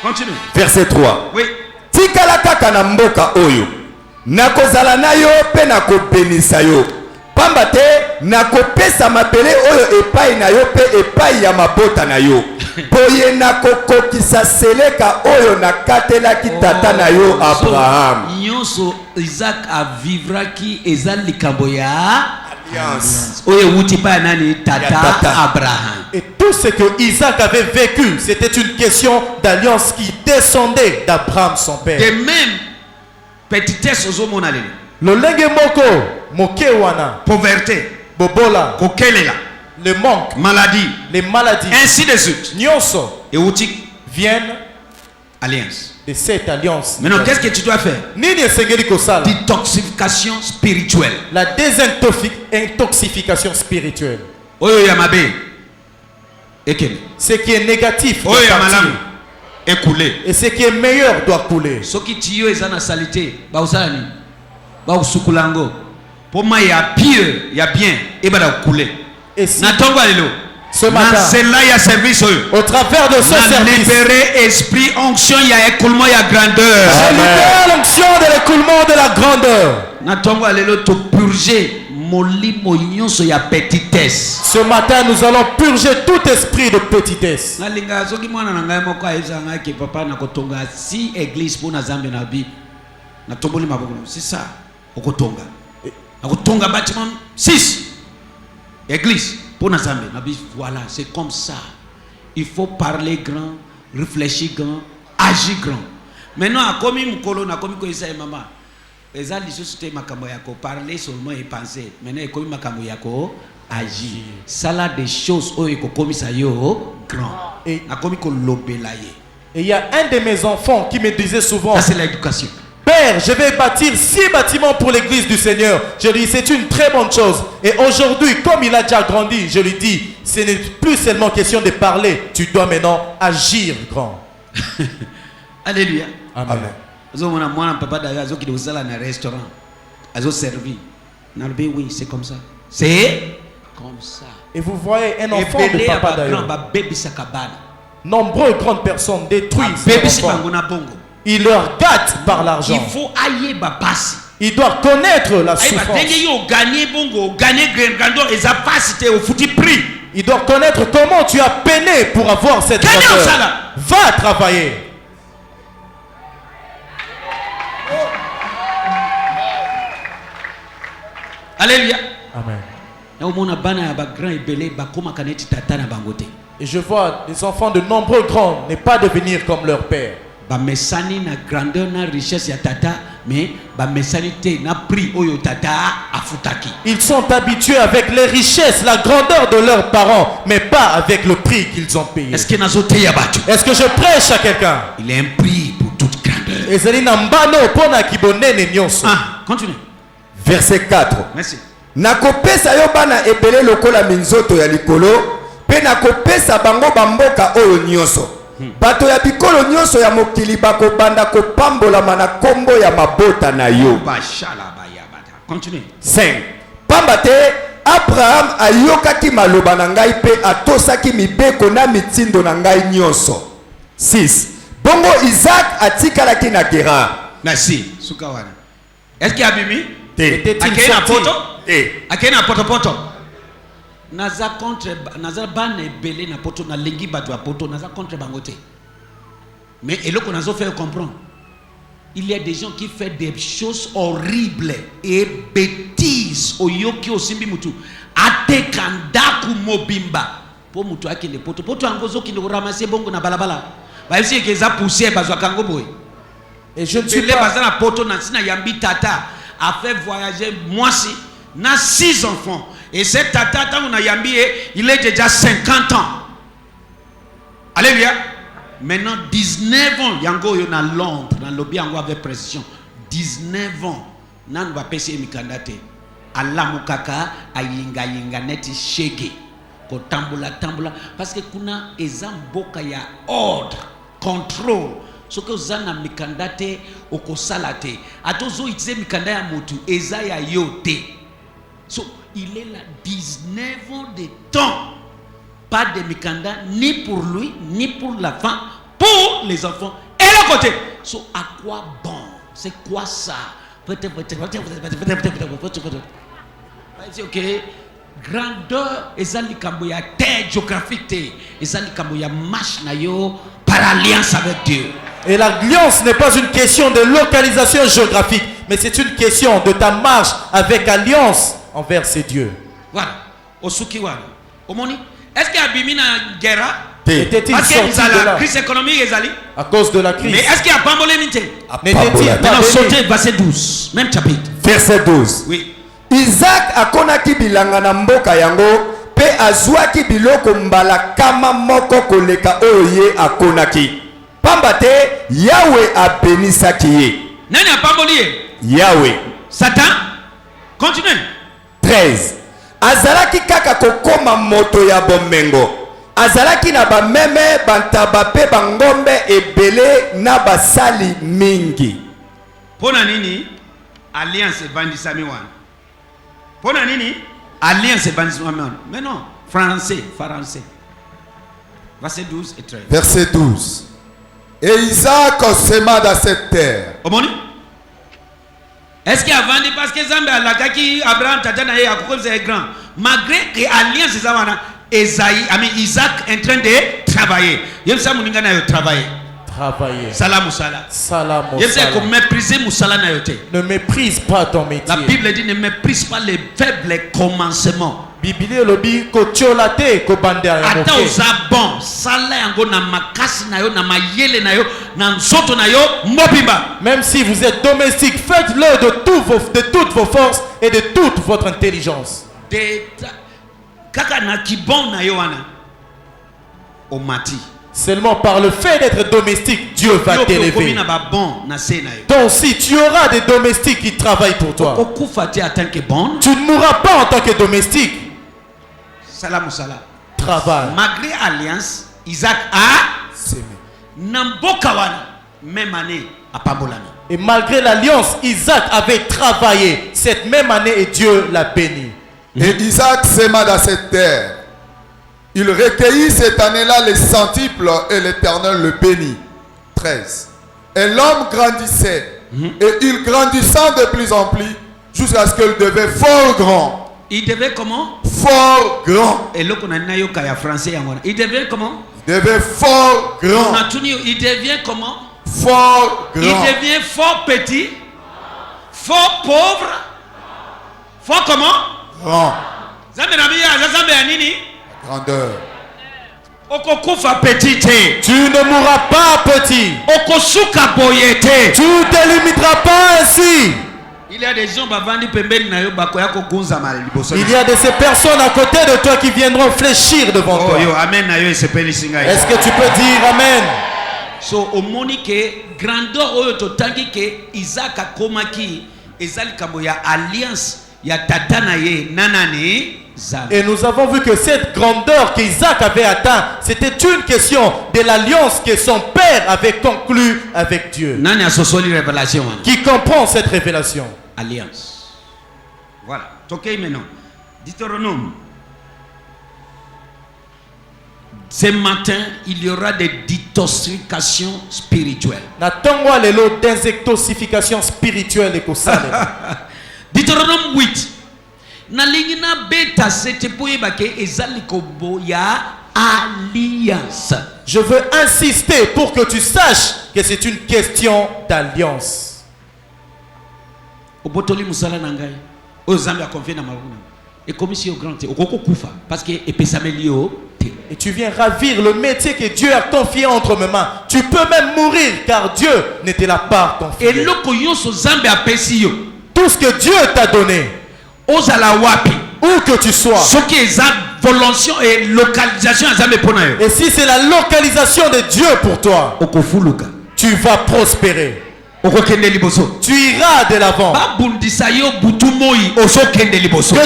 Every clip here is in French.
Continue. Verset 3. Oui. Tikala kaka na mboka oyo. Nakozala na yo pe nakobénisa yo. Pamba te nakopesa mabele oyo epai na yo pe epai ya mabota na yo. Boye nakokokisa seleka oyo nakatelaki tata na yo Abraham. Nyonso Isaac a vivra ki ezali likambo ya Alliance. oyo wuti pa nani tata Abraham. Et tout ce que Isaac avait vécu, c'était une question d'alliance qui descendait d'Abraham son père. De même, petitesse ozomona lelo. Lolenge moko, mokewana, Pauvreté, bobola, kokelela, le manque, maladie, les maladies, ainsi de suite. nyonso, Et wuti viennent alliance. de cette alliance. Maintenant, qu'est-ce que tu dois faire? Nini esengeli kosala? Détoxification spirituelle. La désintoxication spirituelle. Oyo ya mabe ekele. Ce qui est négatif doit Oyo ya partir. malamu écoulé. Et ce qui est meilleur doit couler. Soki tiyo ezana salité, ba usala ni. Ba usukulango. Pour moi ya pire, ya bien et ba da couler. Et si Na tongo lelo. ce matin, C'est là il y a service oyo. au travers de ce Na service, libérer esprit onction ya écoulement ya grandeur. je libère l'onction de l'écoulement de la grandeur. Na tongo lelo to purger molimo nyonso ya petitesse. Ce matin, nous allons purger tout esprit de petitesse. Nalinga soki mwana na ngai moko ayebisanga ke papa na kotonga si église pour na zambe na bi na tomboli maboko c'est ça okotonga na kotonga bâtiment 6 église pour na zambe na bi voilà c'est comme ça il faut parler grand réfléchir grand agir grand maintenant akomi mukolo na komi ko isa mama eza lisusu te makambo yako parler seulement et penser maintenant ekomi makambo yako agir sala des choses oyo ekokomisa yo grand Et akomi ko lobela ye. il y a un de mes enfants qui me disait souvent, Ça c'est l'éducation. Père, je vais bâtir 6 bâtiments pour l'église du Seigneur. Je lui dis, c'est une très bonne chose. Et aujourd'hui, comme il a déjà grandi, je lui dis, ce n'est plus seulement question de parler, tu dois maintenant agir grand. Alléluia. Amen. Azomona mwana papa d'ailleurs azoki de usala na restaurant. Azo servi. Nalbe oui, c'est comme ça. C'est comme ça. Et vous voyez un enfant de papa d'ailleurs. Nombreuses grandes personnes détruisent leurs enfants. Ils leur gâtent par l'argent. Il faut ailler bapasi. Ils doivent connaître la souffrance. Ils doivent connaître comment tu as peiné pour avoir cette grandeur. Va travailler. Alléluia. Amen. Et je vois des enfants de nombreux grands ne pas devenir comme leur père. Bamesani na grandeur na richesse ya tata mais bamesani te na prix oyo tata afutaki. Ils sont habitués avec les richesses, la grandeur de leurs parents, mais pas avec le prix qu'ils ont payé. Est-ce que nazote ya batu? Est-ce que je prêche à quelqu'un? Il y a un prix pour toute grandeur. Ah, continue. Verset 4. Merci. Nakopesa yo bana ebele lokola minzoto ya likolo pe nakopesa bango bamboka oyo nyonso. Bato ya bikolo nyonso ya mokili bakobanda kopambolama na kombo ya mabota na yo. Continue. 5. Pamba te Abraham ayokaki maloba na ngai pe atosaki mibeko na mitindo na ngai nyonso. 6. Bongo Isaac atikalaki na Gerar. Merci. Sukawana. Est-ce qu'il y a bimi? Était-il sorti? Akena poto. Naza contre naza ban belé na poto na lengi bato ya poto naza contre bangote. Mais eloko nazo faire comprendre. Il y a des gens qui font des choses horribles et bêtises oyoki osimbi mutu atekandaku mobimba po mutu akende poto angozo ki ndiko ramasser bongo na balabala. Ba esi ke za pousser bazwa kango boy. Et je ne suis pas pas bazana poto na sina yambi tata a fait voyager moi si na 6 enfants. Et cet tata, il est déjà 50 ans. Alléluia. Maintenant, 19 ans, Yango est à Londres, dans le lobby Yango avec précision. 19 ans, nan va pèser mikandate. Allah mukaka, ayinga neti shege. Ko tambula. Parce que kuna ezamboka ya ordre, contrôle. Ce que vous avez mikandate, oko salate. Atozo itse mikanda ya mutu, eza ya yote. So, il est là 19 ans de temps. Pas de mikanda, ni pour lui, ni pour la femme, pour pour les enfants et le côté. So, à quoi bon? C'est quoi ça? C'est ok. Grandeur, ezali kambo ya terre géographique, ezali kambo ya marche na yo par alliance avec Dieu. Et l'alliance n'est pas une question de localisation géographique, mais c'est une question de ta marche avec alliance envers ces dieux. Voilà. Osuki wana. Omoni, est-ce qu'il y a bimina guerre? Était-il Parce sorti qu'il y a de la là crise économique ezali. à cause de la crise? Mais est-ce qu'il y a pambolé nite? N'était-il pas Maintenant, béni? sautez verset 12, même chapitre. Verset 12. Oui. Isaac akonaki bilanga na mboka yango pe azwaki biloko mbala kama moko koleka oyo ye akonaki. Pamba te Yahweh abenisaki ye. Nani a pamboli ye? Yahweh. Satan. Continue. 13. Azalaki kaka kokoma moto ya bomengo. Azalaki na bameme bantaba pe bangombe ebele na basali mingi. Pona nini? Alliance evandisami wana. Pona nini? Alliance evandisami wana. Mais non, français. Verset 12 et 13. Verset 12. Et Isaac sema dans cette terre. Omoni? Est-ce qu'il y a vendu parce que Zambé a lakaki Abraham Tatana et Jacob c'est grand. Malgré que alliance c'est ça Isaac en train de travailler. Yem sa muninga na yo travailler. Travailler. Salam musala. Salam. Yem sa ko mépriser musala na yo te. Ne méprise pas ton métier. La Bible dit ne méprise pas les faibles commencements. Bible lobi ko tiolate ko bandera ya Ata moke. oza bon, sala yango na makasi na yo na mayele na yo na nzoto na yo mobimba. Même si vous êtes domestique, faites-le de toutes vos forces et de toute votre intelligence. Kaka na kibon na yo wana omati. Seulement par le fait d'être domestique, Dieu va t'élever. Donc si tu auras des domestiques qui travaillent pour toi, tu ne mourras pas en tant que domestique. Salam salam. Travaille. Malgré alliance, Isaac a semé. Namboka wana même année à Pambolami. Et malgré l'alliance, Isaac avait travaillé cette même année et Dieu l'a béni. Et Isaac sema dans cette terre. Il recueillit cette année-là les centiples et l'Éternel le bénit. 13. Et l'homme grandissait. Et il grandissant de plus en plus jusqu'à ce qu'il devait fort grand. Il devait comment? Fort grand. Et là qu'on a nayo kaya français yangona. Il devait comment? Il devait fort grand. Il devient comment? Fort grand. Il devient fort petit. Fort pauvre. Fort comment? Grand. Zambe nini? Grandeur. Okokufa petit. Tu ne mourras pas petit. Okosuka boyete. Tu ne te limiteras pas ainsi. Il y a des gens Il y a de ces personnes à côté de toi qui viendront fléchir devant toi. Est-ce que tu peux dire Amen? So omoni ke grandeur oyo totangi ke Isaac akomaki ezali kambo ya alliance ya tata na ye nanani Zambé. Et nous avons vu que cette grandeur qu'Isaac avait atteint, c'était une question de l'alliance que son père avait conclue avec Dieu. Nani asosoli révélation wana? Qui comprend cette révélation? Alliance. Voilà. Tokei maintenant. Deutéronome. Ce matin, il y aura des détoxifications spirituelles. Natangwa lelo d'intoxification spirituelle et kosale. Deutéronome 8. Nalingina beta sete poyebake ezali kobo ya alliance. Je veux insister pour que tu saches que c'est une question d'alliance. Obotoli musala nangai. Ozambi a confié na maruna. Et comme si au grand okoko kufa parce que epesamelio. Et tu viens ravir le métier que Dieu a confié entre mes mains. Tu peux même mourir car Dieu ne te l'a pas confié. Et loko yonso zambe apesi yo. Tout ce que Dieu t'a donné, ozala wapi, où que tu sois. Ce qui est volonté et localisation zambe pona yo. Et si c'est la localisation de Dieu pour toi, okofuluka. Tu vas prospérer. Tu iras de l'avant. Que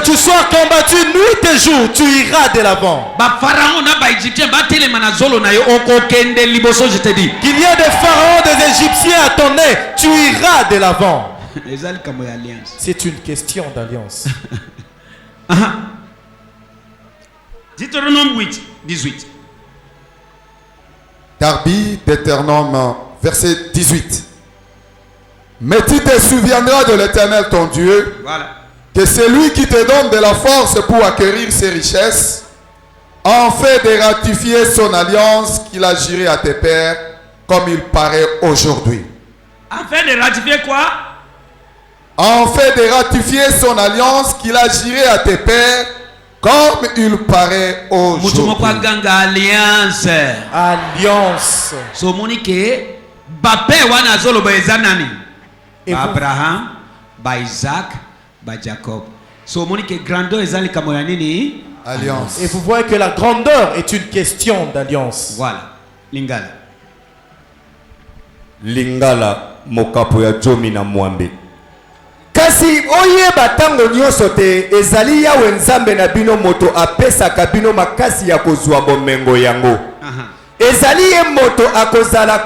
tu sois combattu nuit et jour, tu iras de l'avant. Qu'il y ait des pharaons, des Égyptiens à ton nez, tu iras de l'avant. C'est une question d'alliance. Deutéronome 8, 18. Darby, Deutéronome, verset 18. Mais tu te souviendras de l'Éternel ton Dieu, Voilà. que c'est lui qui te donne de la force pour acquérir ses richesses, en fait de ratifier son alliance qu'il a jurée à tes pères, comme il paraît aujourd'hui. Afin de ratifier quoi? En fait de ratifier son alliance qu'il a jurée à tes pères, comme il paraît aujourd'hui. Mutumokwa ganga alliance. Alliance. So monike bape wana zolo ba ezanani. Et Ba vous- Abraham, ba Isaac, ba Jacob. So monike grandeur ezali kamoya nini? Alliance. Et vous voyez que la grandeur est une question d'alliance. Voilà. Lingala. lingala mokapo ya jomi na mwambe. Kasi oyeba tango nyonso te ezali yawe nzambe na bino moto apesaka bino makasi ya kozwa bomengo yango. Aha. Ezali ye moto akozala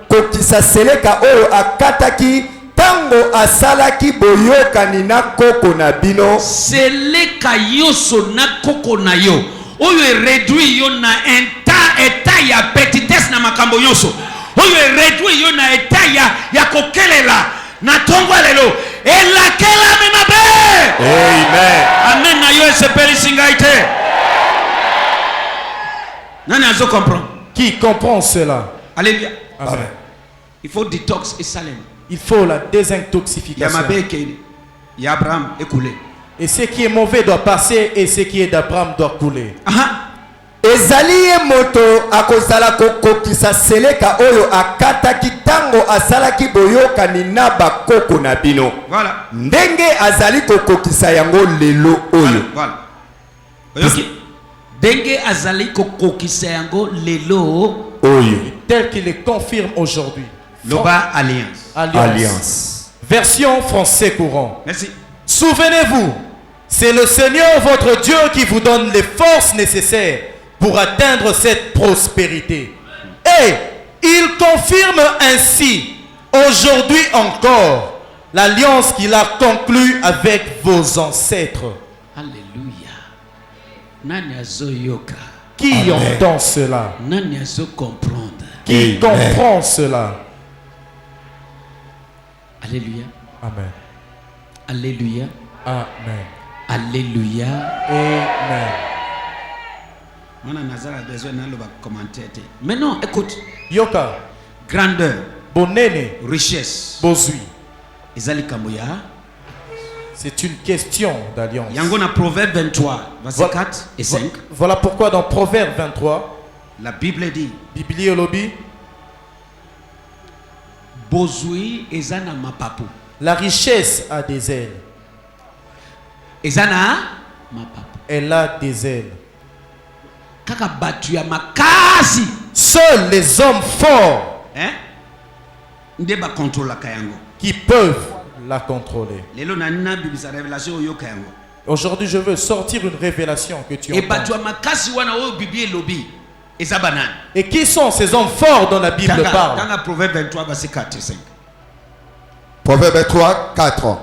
kokisa seleka oyo akataki tango asalaki boyokani na koko na bino. Seleka yoso na koko na yo. Oyo réduit yo na état ya petitesse na makambo yoso. Oyo réduit yo na état ya kokelela na tongwa lelo. Elakela memabe. Amen. Amen na yo esepeli singaite. Nani azo comprendre? Qui comprend cela? Alléluia. Amen. Il faut détox et salem. Il faut la Ya désintoxification. mabe kene. Ya Abraham écoulé. Et ce qui est mauvais doit passer et ce qui est d'Abraham doit couler. Aha. Ezali ye moto akozala kokokisa seleka oyo akataki tango asalaki boyokani na bakoko na bino. Voilà. Ndenge azali kokokisa yango lelo oyo. Voilà. Oyoki. Denge azali kokokisa yango lelo Oyo. Tel qu'il le confirme aujourd'hui. loba alliance. Alliance. Version français courant. Merci. Souvenez-vous, c'est le Seigneur votre Dieu qui vous donne les forces nécessaires pour atteindre cette prospérité. Et il confirme ainsi aujourd'hui encore l'alliance qu'il a conclue avec vos ancêtres. Alléluia. Nani azo yoka. Qui Amen. entend cela? Nani azo comprendre. Qui Amen. comprend cela? Alléluia. Amen. Alléluia. Amen. Alléluia. Amen. On a besoin de commentaire. Mais non, écoute. Yoka, Grandeur, bonene, richesse. bozui. Ezali kamboya. C'est une question d'alliance. Yango na Proverbe 23, verset 4 et 5. Voilà pourquoi dans Proverbe 23, La Bible dit Bibli Olobi, Bozui ezana mapapu. la richesse a des ailes. Ezana mapapu. Elle a des ailes. Kaka batu ya makasi. Seuls les hommes forts Hein? Ndeba contrôle la kayango. qui peuvent la contrôler. Lelo na nina bibisa révélation oyo kayango. Aujourd'hui, je veux sortir une révélation que tu Et batu ya entends. makasi wana oyo bibi lobi. Eza banane. Et qui sont ces hommes forts dont la Bible parle? Dans Proverbe 23, verset 4 et 5. Proverbe 23, 4.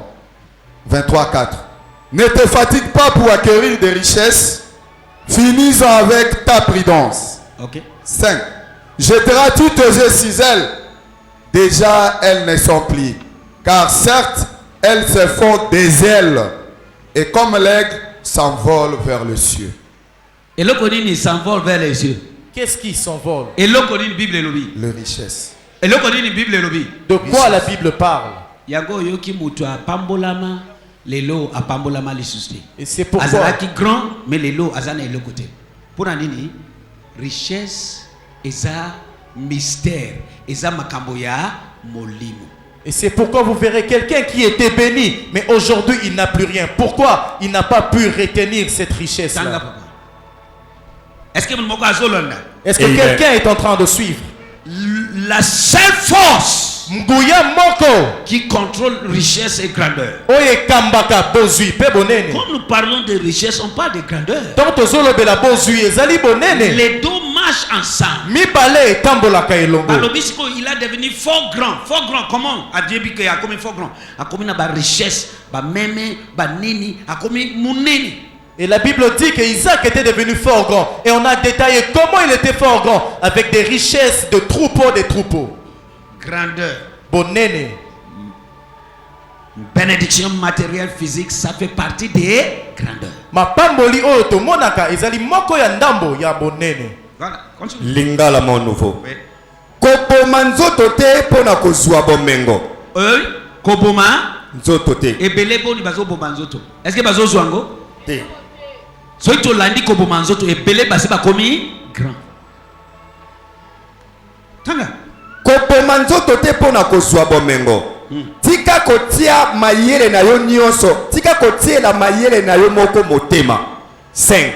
23, 4. Ne te fatigue pas pour acquérir des richesses, finis-en avec ta prudence. Ok. 5. Jetteras-tu tes yeux sur elles? Déjà, elles ne sont plus. Car certes, elles se font des ailes. Et comme l'aigle s'envole vers le ciel. Et le connu s'envole vers les cieux. Qu'est-ce qui s'envole? Et le connu Bible lobi. Les richesses. Et le connu Bible lobi. De quoi la Bible parle? Yango yoki mutu apambolama. Lelo apambolama lisuste. Et c'est pourquoi Azalaki grand, mais lelo azana le côté. Pour nini? Richesse, eza mystère, eza makambo ya molimo. Et c'est pourquoi vous verrez quelqu'un qui était béni, mais aujourd'hui il n'a plus rien. Pourquoi? Il n'a pas pu retenir cette Tanga richesse-là. papa. Est-ce que moko azolonda? Est-ce que Amen. quelqu'un est en train de suivre? La seule force Mguya moko qui contrôle richesse et grandeur. oye kambaka bozui pe bonene. Quand nous parlons de richesse, on parle de grandeur. Tant tozolobela bozui ezali bonene. Les deux marchent ensemble. Mibale etambolaka elongo. Balobisiko, il a devenu fort grand. Fort grand, comment? A Dieu dit qu'il a commis fort grand. A commis na ba richesse, ba meme, ba nini, a commis muneni. Et la Bible dit qu'Isaac était devenu fort grand. Et on a détaillé comment il était fort grand. Avec des richesses de troupeaux, des troupeaux. Grandeur. Bonene. Bénédiction matérielle, physique, ça fait partie des grandeurs. Ma pamboli oyo to monaka ezali moko ya ndambo ya bonene. Voilà, continue. lingala mo nouveau Oui. koboma nzoto te mpo na kozwa bomengo Koboma. nzoto te Ebele boni bazo boma nzoto. Est-ce que bazo zwango? te Soki tolandi koboma nzoto ebele basi bakomi grand. Tanga. koboma nzoto te mpo na kozwa bomengo tika kotia mayele na yo nyonso tika kotiela mayele na yo moko motema 5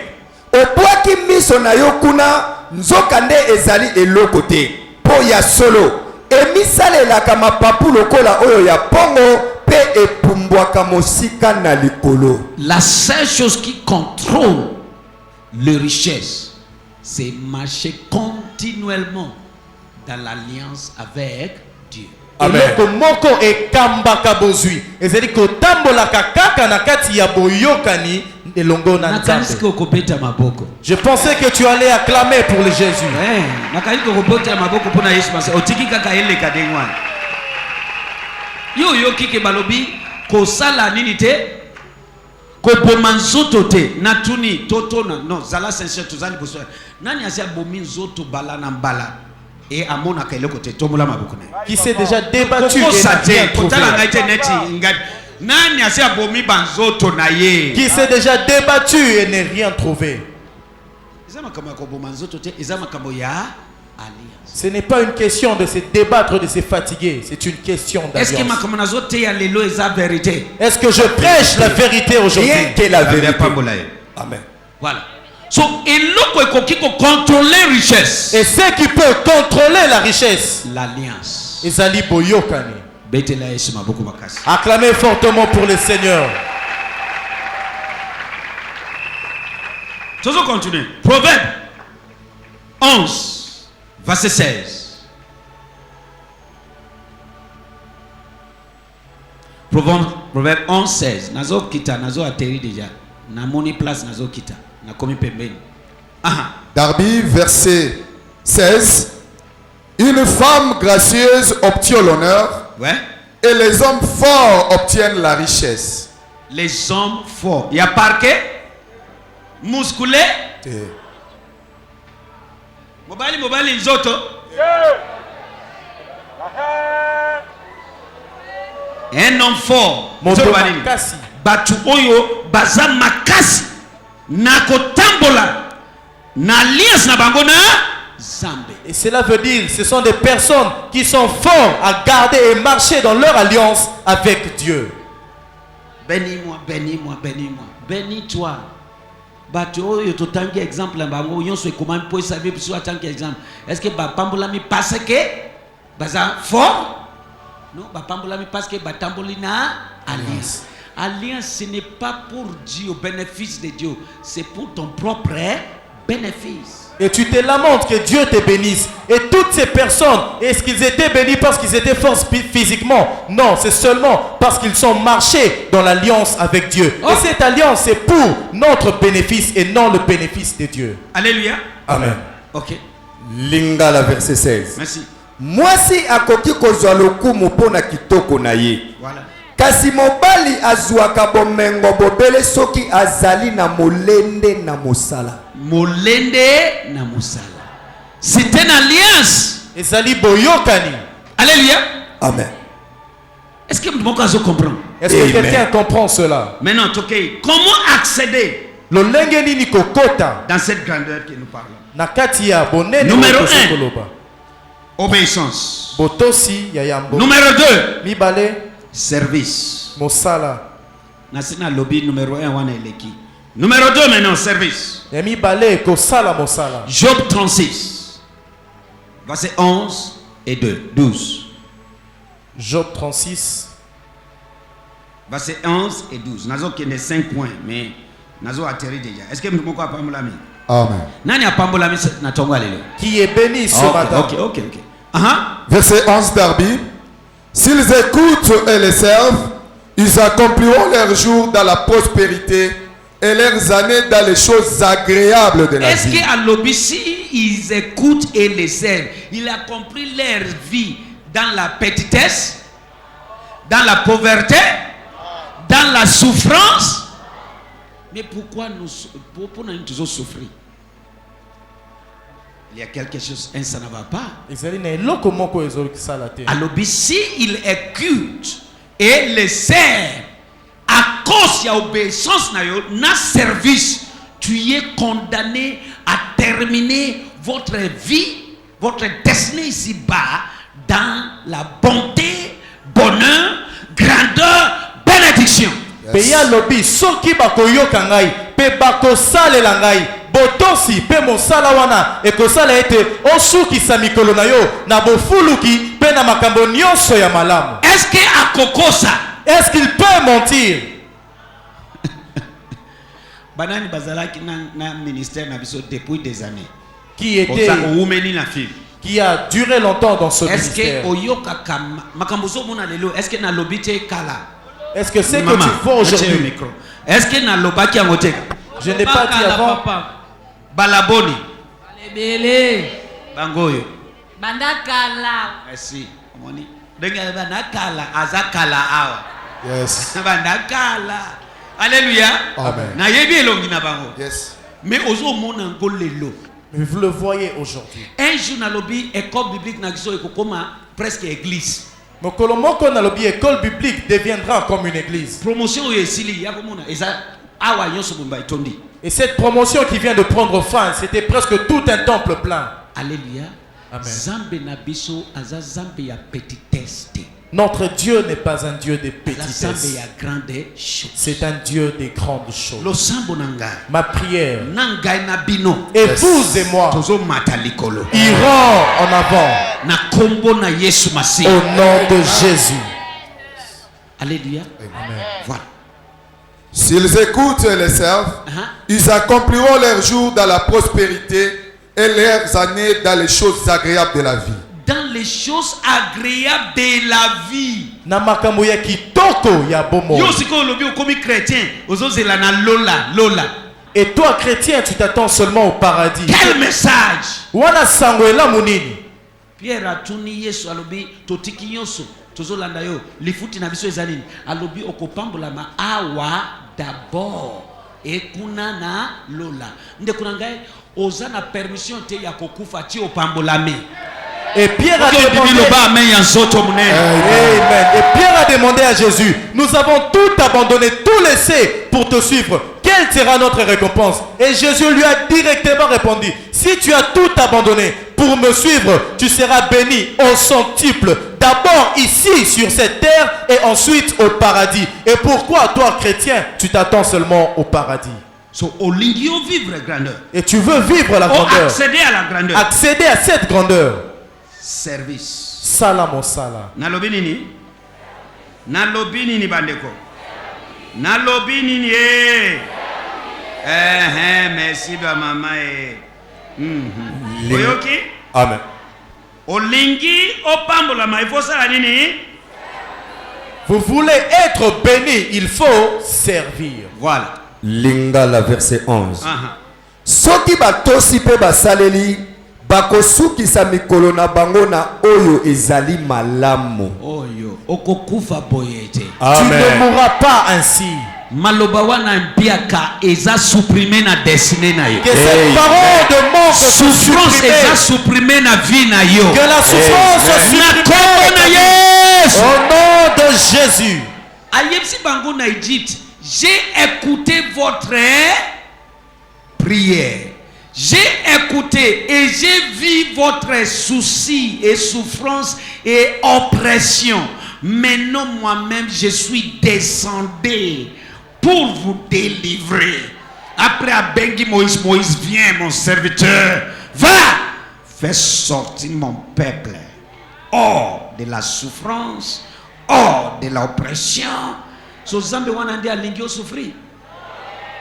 obwaki miso na yo kuna nzoka nde ezali eloko te mpo ya solo emisalelaka mapapu lokola oyo ya pongo mpe epumbwaka mosika na likolo. La seule chose qui contrôle les richesses, c'est marcher continuellement dans l'alliance avec Dieu. Amen. Eloko moko ekambaka bozwi. Ezali kotambolaka kaka na kati ya boyokani elongo na Nakanisi Nzambe. kokopeta maboko. Je pensais que tu allais acclamer pour le Jésus. Nakanisi kokopeta maboko pona Yesu masa. Otiki kaka eleka dengwana. Yo kike balobi kosala nini te? Koboma nzoto te. Natuni totona. Non, zala sincère tozali boso. Nani asia bomi nzoto bala na mbala. Et amona kaile kote tomola maboko na. Qui s'est déjà débattu et Koko n'a sate rien trouvé. kotala ngaite neti ngati. Nani asia bomi banzoto na ye. Qui s'est déjà débattu et n'a rien trouvé. Eza makambo ya koboma nzoto te, eza makambo ya alliance. Ce n'est pas une question de se débattre, de se fatiguer. C'est une question Est-ce que d'alliance. makambo nazo te ya lelo eza vérité? Est-ce que je prêche la vérité aujourd'hui? Rien que la vérité. Amen. Voilà. So eloko ekoki ko contrôler richesse. Et ce qui peut contrôler la richesse, L'alliance. ezali boyokani. Betela Yesu maboko makasi. Acclamez fortement pour le Seigneur. Toujours continuer. Proverbe 11, verset 16. Proverbe 11, 16. Nazo kita, nazo atterri déjà. Na moni place nazo kita. Na komi pembeni. Aha. Darby, verset 16. Une femme gracieuse obtient l'honneur Ouais. et les hommes forts obtiennent la richesse. Les hommes forts. Il y a parqué, musculé. Mobali nzoto. Un homme fort. Moto Nzoto banini. makasi. Batu oyo baza makasi na kotambola na alliance na bango na Zambe. Et cela veut dire, ce sont des personnes qui sont forts à garder et marcher dans leur alliance avec Dieu. Bénis-moi, bénis-moi, bénis-moi. Bénis-toi. Batu oyo totangi exemple na bango yonso comment pour savoir pour en tant qu'exemple. Est-ce que ba pambola mi parce que baza fort? Non, ba pambola mi parce que ba tamboli na alliance. Alliance, ce n'est pas pour Dieu, au bénéfice de Dieu, c'est pour ton propre bénéfice. Et tu te lamentes que Dieu te bénisse. Et toutes ces personnes, est-ce qu'ils étaient bénis parce qu'ils étaient forts physiquement? Non, c'est seulement parce qu'ils sont marchés dans l'alliance avec Dieu. Oh. Et cette alliance, c'est pour notre bénéfice et non le bénéfice de Dieu. Alléluia. Amen. Ok, lingala verset 16 merci. mwasi akoki kozwa lokumu mpo na kitoko na ye Voilà. kasi mobali azwaka bomengo bobele soki azali na molende na mosala. Molende na musala. C'est une alliance. Ezali boyokani. Alléluia. Amen. Est-ce que mon cas comprend? Est-ce que Amen. quelqu'un comprend cela? Maintenant, ok. Comment accéder Lolenge nini kokota dans cette grandeur que nous parlons? nakati ya bonene Numéro oyo un. koloba. Obéissance. Botosi ya yambo. Numéro 2, Mibale service. mosala. Nasina lobby numéro 1 wana eleki. Numéro 2 maintenant, service. Ya mibale kosala mosala. Job 36, verset 11 et 12. Job 36. Verset 11 et 12. Nazo kende 5 points, mais nazo atterri déjà. Est-ce que moko apambolami? Amen. Nani apambolami na tongo lelo? Qui est béni ce matin. Ok. Aha. Verset 11 Darby. S'ils écoutent et les servent, ils accompliront leur jour dans la prospérité et leurs années dans les choses agréables de la Est-ce vie. qu'à l'obéissance, ils écoutent et les servent? Il a compris leur vie dans la petitesse, dans la pauvreté, dans la souffrance. Mais pourquoi nous toujours souffrir? Il y a quelque chose, ça ne va pas. À l'obéissance, il écoute et les sert. À cause de l'obéissance, na service, tu es condamné à terminer votre vie, votre destinée ici-bas, dans la bonté, bonheur, grandeur, bénédiction. Peya lobi soki bakoyoka ngai pe bakosalela ngai botosi pe mosala wana ekosala ete osukisa mikolo na yo na bofuluki pe na makambo nyonso ya malamu. Est-ce que akokosa? Est-ce qu'il peut mentir? Banani bazalaki na ministère na biso depuis des années. Qui était, qui a duré longtemps dans ce ministère. Est-ce que na lobite kala? Est-ce que c'est que tu vois aujourd'hui? Est-ce que na lobaki angote? Je n'ai pas dit avant. Balaboni. Balebele. Bangoyo. Bandakala. Merci. Omoni. Denga bandakala azakala awa. Yes. Bandakala. Alléluia. Amen. Na yebi elongi na bango. Yes. Mais ozo mona ngolelo. Mais vous le voyez aujourd'hui. Un jour na lobi école biblique na kiso ekokoma presque église. Mokolomoko na lobi école biblique deviendra comme une église. Promotion yesili yakomona eza awa yonso bomba itondi. Et cette promotion qui vient de prendre fin, c'était presque tout un temple plein. Alléluia. Amen. Zambe na biso aza zambe ya petitesse. Notre Dieu n'est pas un Dieu des petitesses. C'est un Dieu des grandes choses. Ma prière et vous et moi irons en avant au nom de Jésus. Alléluia. Amen. Voilà. S'ils écoutent et les servent, ils accompliront leurs jours dans la prospérité et leurs années dans les choses agréables de la vie. Dans les choses agréables de la vie. Na makambo ya kitoko ya bomo. Yo siko lobi okomi chrétien, ozozela na lola. Et toi chrétien, tu t'attends seulement au paradis. Quel message? Wana sangoela munini. Pierre atuni Yesu alobi totiki nyonso tozolanda yo lifuti na biso ezalini alobi okopambola ma awa d'abord ekuna na lola. Nde kuna ngai oza na permission te ya kokufa ti opambolame. Et Pierre a demandé, Et Pierre a demandé à Jésus, nous avons tout abandonné, tout laissé pour te suivre. Quelle sera notre récompense? Et Jésus lui a directement répondu, si tu as tout abandonné pour me suivre, tu seras béni au centuple. D'abord ici sur cette terre et ensuite au paradis. Et pourquoi toi chrétien, tu t'attends seulement au paradis? Et tu veux vivre la grandeur. Accéder à la grandeur. Accéder à cette grandeur. Service. Sala mosala. Nalobi nini? Nalobi nini bandeko? Nalobi nini merci ba mama Oyoki? Amen. Olingi opambola ma ifosala nini? Vous voulez être béni, il faut servir. Voilà. Lingala verset 11. Soki batosi pe basaleli bakosukisa mikolo na bango na oyo ezali malamu. Oyo okokufa boyete. Tu ne mourras pas ainsi. Maloba wana mpiaka eza supprimé na destinée na yo. Que cette parole de mort soit supprimée. Eza supprimé na vie na yo. Que la souffrance soit supprimée. Au nom de Jésus. Ayepsi bango na Égypte, j'ai écouté votre prière. J'ai écouté et j'ai vu votre souci et souffrance et oppression. Maintenant, moi-même, je suis descendu pour vous délivrer. Après, Abengi Moïse, Moïse, viens, mon serviteur. Va, fais sortir mon peuple hors de la souffrance, hors de l'oppression. So Zambe wanande alingio souffrir.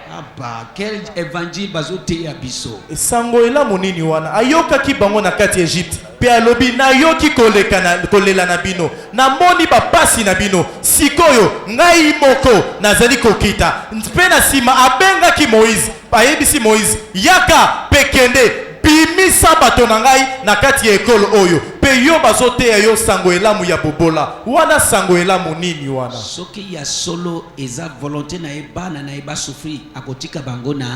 Aba, quel évangile bazote ya biso. Et sango ela monini wana ayoka ki bango na kati Égypte. Pe alobi na yoki kolela na bino. Na moni ba pasi na bino. Sikoyo ngai moko nazali kokita. Pe na sima abenga ki Moïse. Ayebisi Moïse yaka pekende bimisa bato na ngai na kati ya ekolo oyo. Pe yo bazoteya yo sango elamu ya bobola. Wana sango elamu nini wana? Soki ya solo eza volonté na ebana na eba souffrir akotika bango na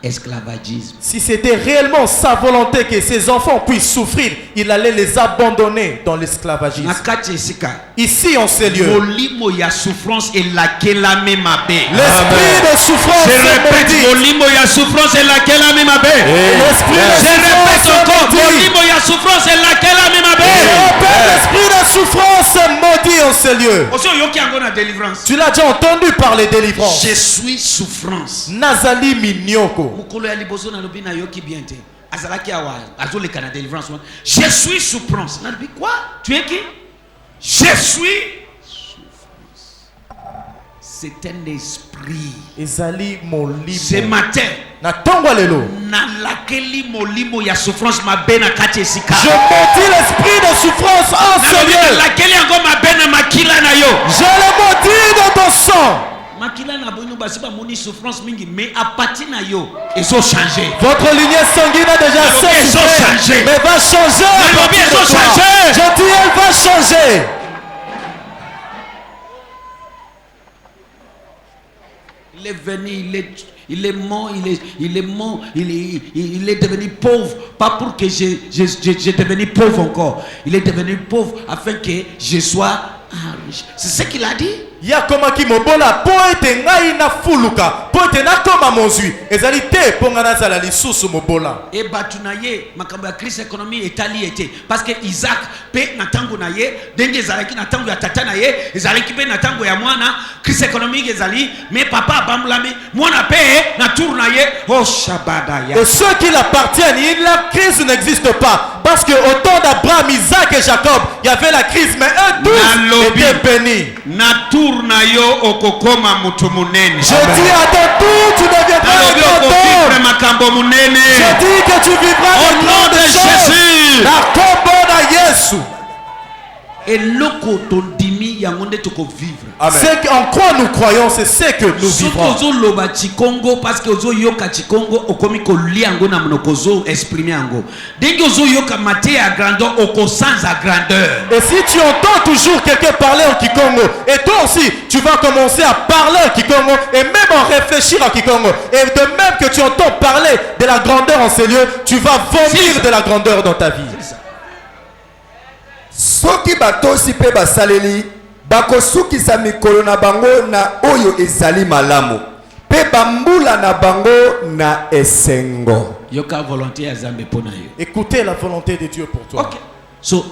esclavagisme. Si c'était réellement sa volonté que ses enfants puissent souffrir, il allait les abandonner dans l'esclavagisme. Na kati esika Ici en ces lieux, molimo ya souffrance elakelami mabe. l'esprit de souffrance Je est répète, maudit. molimo ya souffrance elakelami mabe. L'esprit de Je répète souffrance encore, est maudit. molimo ya souffrance elakelami mabe. L'esprit de souffrance est maudit en ces lieux. Oso yoki yango na délivrance. Tu l'as déjà entendu parler de délivrance. Je suis souffrance. Nazali Minyoko. Mukolo ya liboso na lobi na yoki bien te. Azalaki awa azoleka na délivrance. Je suis souffrance. Na lobi quoi? Tu es qui? Je suis souffrance. C'est un esprit. Ezali Ce molimo. matin, Na tongwa lelo. na lakeli molimo ya souffrance mabe na kati esika. Je maudis l'esprit de souffrance en Na ce lobi na lieu. lakeli yango mabe na makila na yo. Je le maudis dans ton sang. Makila na boino basi ba moni souffrance mingi mais à partir na yo ezo changer. Votre lignée sanguine a déjà Mais assez ils ont souffert, changé. mais va changer. à Mais partir ils ont de toi. changé. Je dis, elle va changer. Il est venu, il est mort, il est mort, il est devenu pauvre, pas pour que je devenu pauvre encore. Il est devenu pauvre afin que je sois riche. C'est ce qu'il a dit. Ya komaki mobola po ete ngai na fuluka po ete nakoma mozwi ezali te po nga nazala lisusu mobola. Et batunaye makambo ya crise économique etali ete parce que Isaac pe na tango na ye ndenge ezalaki na tango ya tata na ye ezalaki pe na tango ya mwana crise économique ezali mais papa abamulami mwana pe na tour na ye oh shabada ya. Et ceux qui l'appartiennent, la crise n'existe pas parce que au temps d'Abraham, Isaac et Jacob, il y avait la crise mais eux tous étaient bénis. Na tour na yo okokoma mutu munene. Je dis à ton tour, tu deviendras un grand homme. makambo munene. Je dis que tu vivras Au le nom nom de de Jésus. La combo na Yesu. Et loko tondimi yango nde toko vivre. Ce en quoi nous croyons, c'est ce que nous vivrons. Soki ozoloba chikongo parce que ozoyoka chikongo okomi kolia yango na monoko ozo exprimer yango. Ndenge ozoyoka mate ya grandeur okosanza grandeur. Et si tu entends toujours quelqu'un parler en Kikongo, et toi aussi, tu vas commencer à parler en Kikongo et même en réfléchir en Kikongo. Et de même que tu entends parler de la grandeur en ces lieux, tu vas vomir de la grandeur dans ta vie. soki batosi pe basaleli bakosukisa mikolo na bango na oyo ezali malamu pe bambula na bango na esengo. Yoka volonté ya Zambe pona yo. Écoutez la volonté de Dieu pour toi. OK. So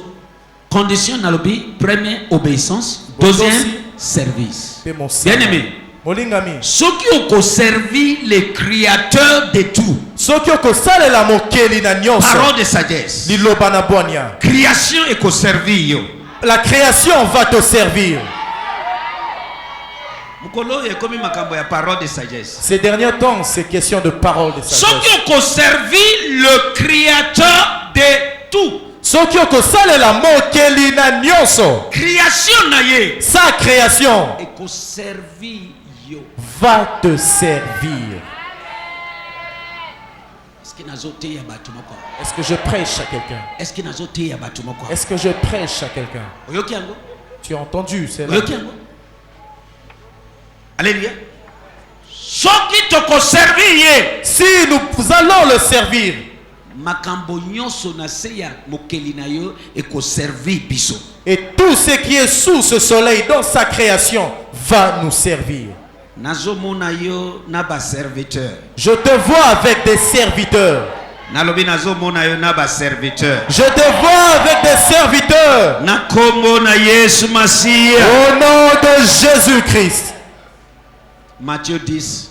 condition nalobi, première obéissance, deuxième service. Pe mon Bien aimé. Molingami. Soki oko servi le créateur de tout. Soki okosalela mokeli na nyonso. Parole de sagesse. Liloba na bwania. Création eko servi yo. La création va te servir. Mukolo ekomi makambo ya parole de sagesse. Ces derniers temps, c'est question de parole de sagesse. Soki oko servi le créateur de tout. Soki okosalela mokeli na nyonso. Création na ye. Sa création Eko servi yo. va te servir. Est-ce que nazote ya batu moko? Est-ce que je prêche à quelqu'un? Est-ce que nazote ya batu moko? Est-ce que je prêche à quelqu'un? Oyoki yango? Tu as entendu, c'est là. Oyoki yango? Alléluia. Soki toko servi ye. Si nous allons le servir, Makambo nyonso na se ya mokeli na yo eko servi biso. et tout ce qui est sous ce soleil dans sa création va nous servir. Nazomona yo na ba serviteur. Je te vois avec des serviteurs. Nalobi nazomona yo na ba serviteur. Je te vois avec des serviteurs. Na kombo na Yesu Masia. Au nom de Jésus-Christ. Matthieu 10,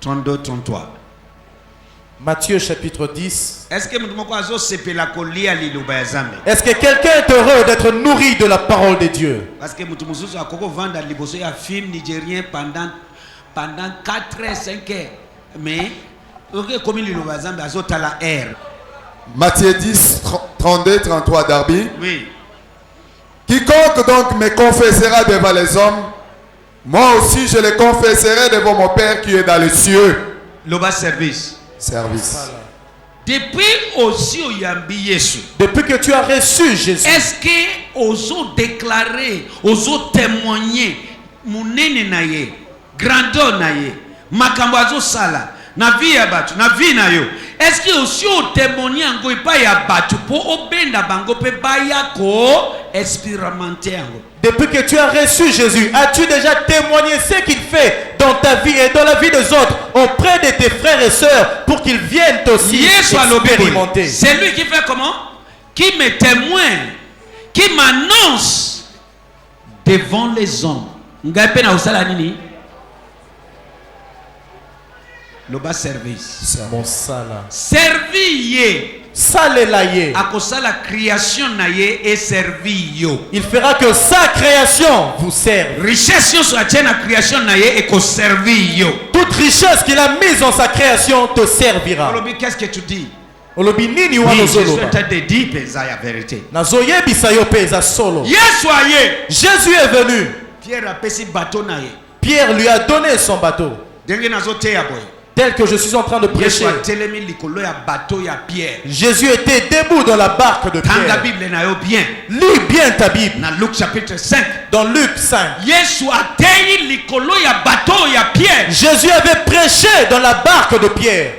32, 33. Matthieu chapitre 10. Est-ce que mutu moko azo sepela kolia liloba ya Zambe? Est-ce que quelqu'un est heureux d'être nourri de la parole de Dieu? Parce que mutu mususu akoko vanda liboso ya film nigérien pendant 4 heures, 5 heures. Mais ok comme liloba ya Zambe azotala air. Matthieu 10, 32, 33 Darby. Oui. Quiconque donc me confessera devant les hommes, moi aussi je le confesserai devant mon Père qui est dans les cieux. Le bas service. Service. Depuis aussi au Yambi Yesu. Depuis que tu as reçu Jésus, Est-ce que oso déclarer, oso témoigner munene na ye, grandeur na ye, makambo azo sala, na vie ya batu, na vie na yo. Est-ce que aussi o témoigner ango ipa ya batu po obenda bango pe baya ko expérimenter ango. depuis que tu as reçu Jésus, as-tu déjà témoigné ce qu'il fait dans ta vie et dans la vie des autres auprès de tes frères et sœurs pour qu'ils viennent aussi Yesu alobi, expérimenter? c'est lui qui fait comment? Qui me témoigne, qui m'annonce devant les hommes. Ngai pe na usala nini? Le bas service. Mon sala. Servi ye. Salela ye. Akosala création na ye et servi yo. Il fera que sa création vous serve. Richesse yo soit na création na ye et ko servi yo. Toute richesse qu'il a mise dans sa création te servira. Olobi, qu'est-ce que tu dis? Olobi nini Oui, wana je suis en ozoloba? train de dire pesa ya vérité. Nazoyebisa yo pe eza solo. Yesu aye. Jésus est venu. Pierre a pesi bateau na ye. Pierre lui a donné son bateau. Denge nazo te ya boy. Tel que je suis en train de Yesu prêcher. a telemi likolo ya bateau ya Pierre. Jésus était debout dans la barque de Tanga Pierre. Bible na yo bien. Lis bien ta Bible. Na Luc chapitre 5. Dans Luc 5. Yesu a teyi likolo ya bateau ya Pierre. Jésus avait prêché dans la barque de Pierre.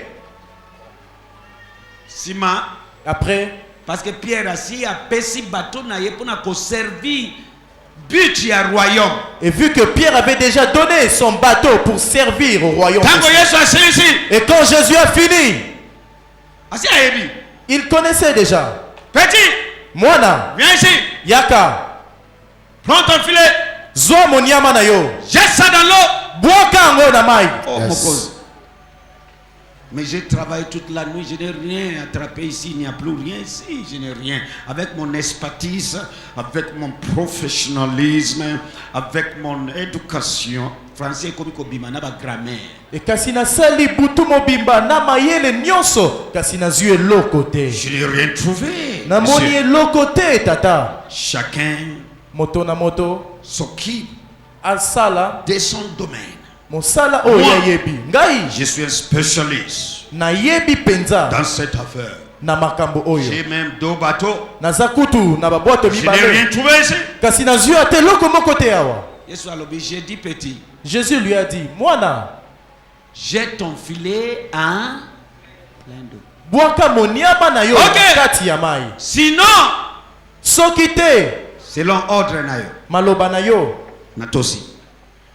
Sima, Après, parce que Pierre assis a pesi bateau na ye pour na ko servir but ya royaume. et vu que Pierre avait déjà donné son bateau pour servir au royaume, Tango Yesu asili ici. et quand Jésus a fini, Asi ayebi. il connaissait déjà. Petit, Mwana, viens ici. yaka, Prends ton filet. zwa monyama na yo, Jette ça dans l'eau. bwaka yango na mai. Oh, Yes. mon cause. Mais j'ai travaillé toute la nuit, je n'ai rien attrapé ici, il n'y a plus rien ici, je n'ai rien. Avec mon expertise, avec mon professionnalisme, avec mon éducation, français comme Kobima, na ba grammaire. Et kasi nasali butu mobimba na mayele nyonso, kasi nazwi eloko te. Je n'ai rien trouvé. Namoni Monsieur, eloko te tata. chacun Moto na moto, s'occupe asala, de son domaine. mosala oyo Moi. yebi. Ngai, Je suis un spécialiste na yebi penza, dans cette affaire. na makambo oyo. J'ai même 2 bateaux. Naza kutu na babwato Je n'ai mibale. rien trouvé ici. Kasi nazwi ate eloko moko te awa. Yesu alobi, j'ai dit petit. Jésus lui a dit, mwana, Jette ton filet en plein d'eau. bwaka moniama na yo Ok. na kati ya mai. Sinon, Soki te, selon ordre na yo, maloba na yo, natosi.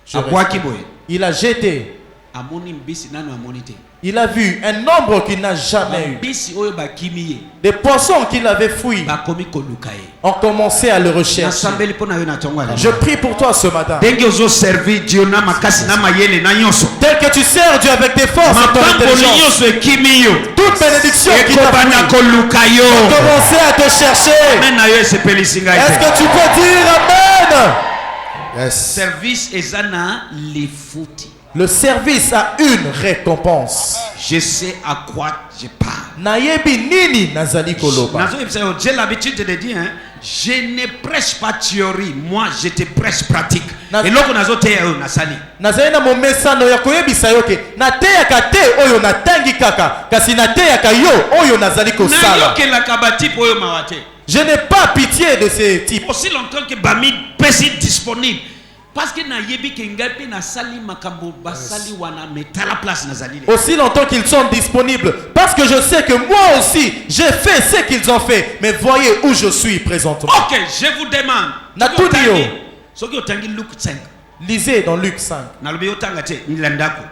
je Akwaki reste. boye. Il a jeté. Amoni mbisi nano amoni te. Il a vu un nombre qu'il n'a jamais eu. Mbisi oyo bakimi ye. Des poissons qu'il avait fouillés Bakomi koluka ye. ont commencé à le rechercher. Nasambeli pona yo na tongo ala. Je prie pour toi ce matin. Denge ozo servir Dieu na makasi na mayele na nyonso. Tel que tu sers Dieu avec tes forces et ton Makambo intelligence, nyonso ekimi yo. toute bénédiction qui t'a Ekobana fouillé, koluka yo. commencer à te chercher. Amen na yo esepelisi ngai Est-ce te. que tu peux dire Amen? Yes. Service ezana lifuti. Le service a une récompense. Je sais à quoi je parle. Nayebi nini nazali koloba. J'ai l'habitude de dire, hein, je ne prêche pas théorie, moi je te prêche pratique. Et là, on a zoté na sali. Nazali na momesano ya koyebisa yo ke nateyaka te oyo natangi kaka kasi nateyaka yo oyo nazali Na kosala. yo ke la kabati po yo mawate. Je n'ai pas pitié de ces types. Aussi longtemps que Bami pesi disponible. Parce que na yebi ke ngapi na sali makambo basali wana metala place na zali. Aussi longtemps qu'ils sont disponibles. Parce que je sais que moi aussi, j'ai fait ce qu'ils ont fait. Mais voyez où je suis présentement. Ok, je vous demande. Na tout dit yo. Soki otangi Luc 5. Lisez dans Luc 5. Na lobi otanga te nilandako.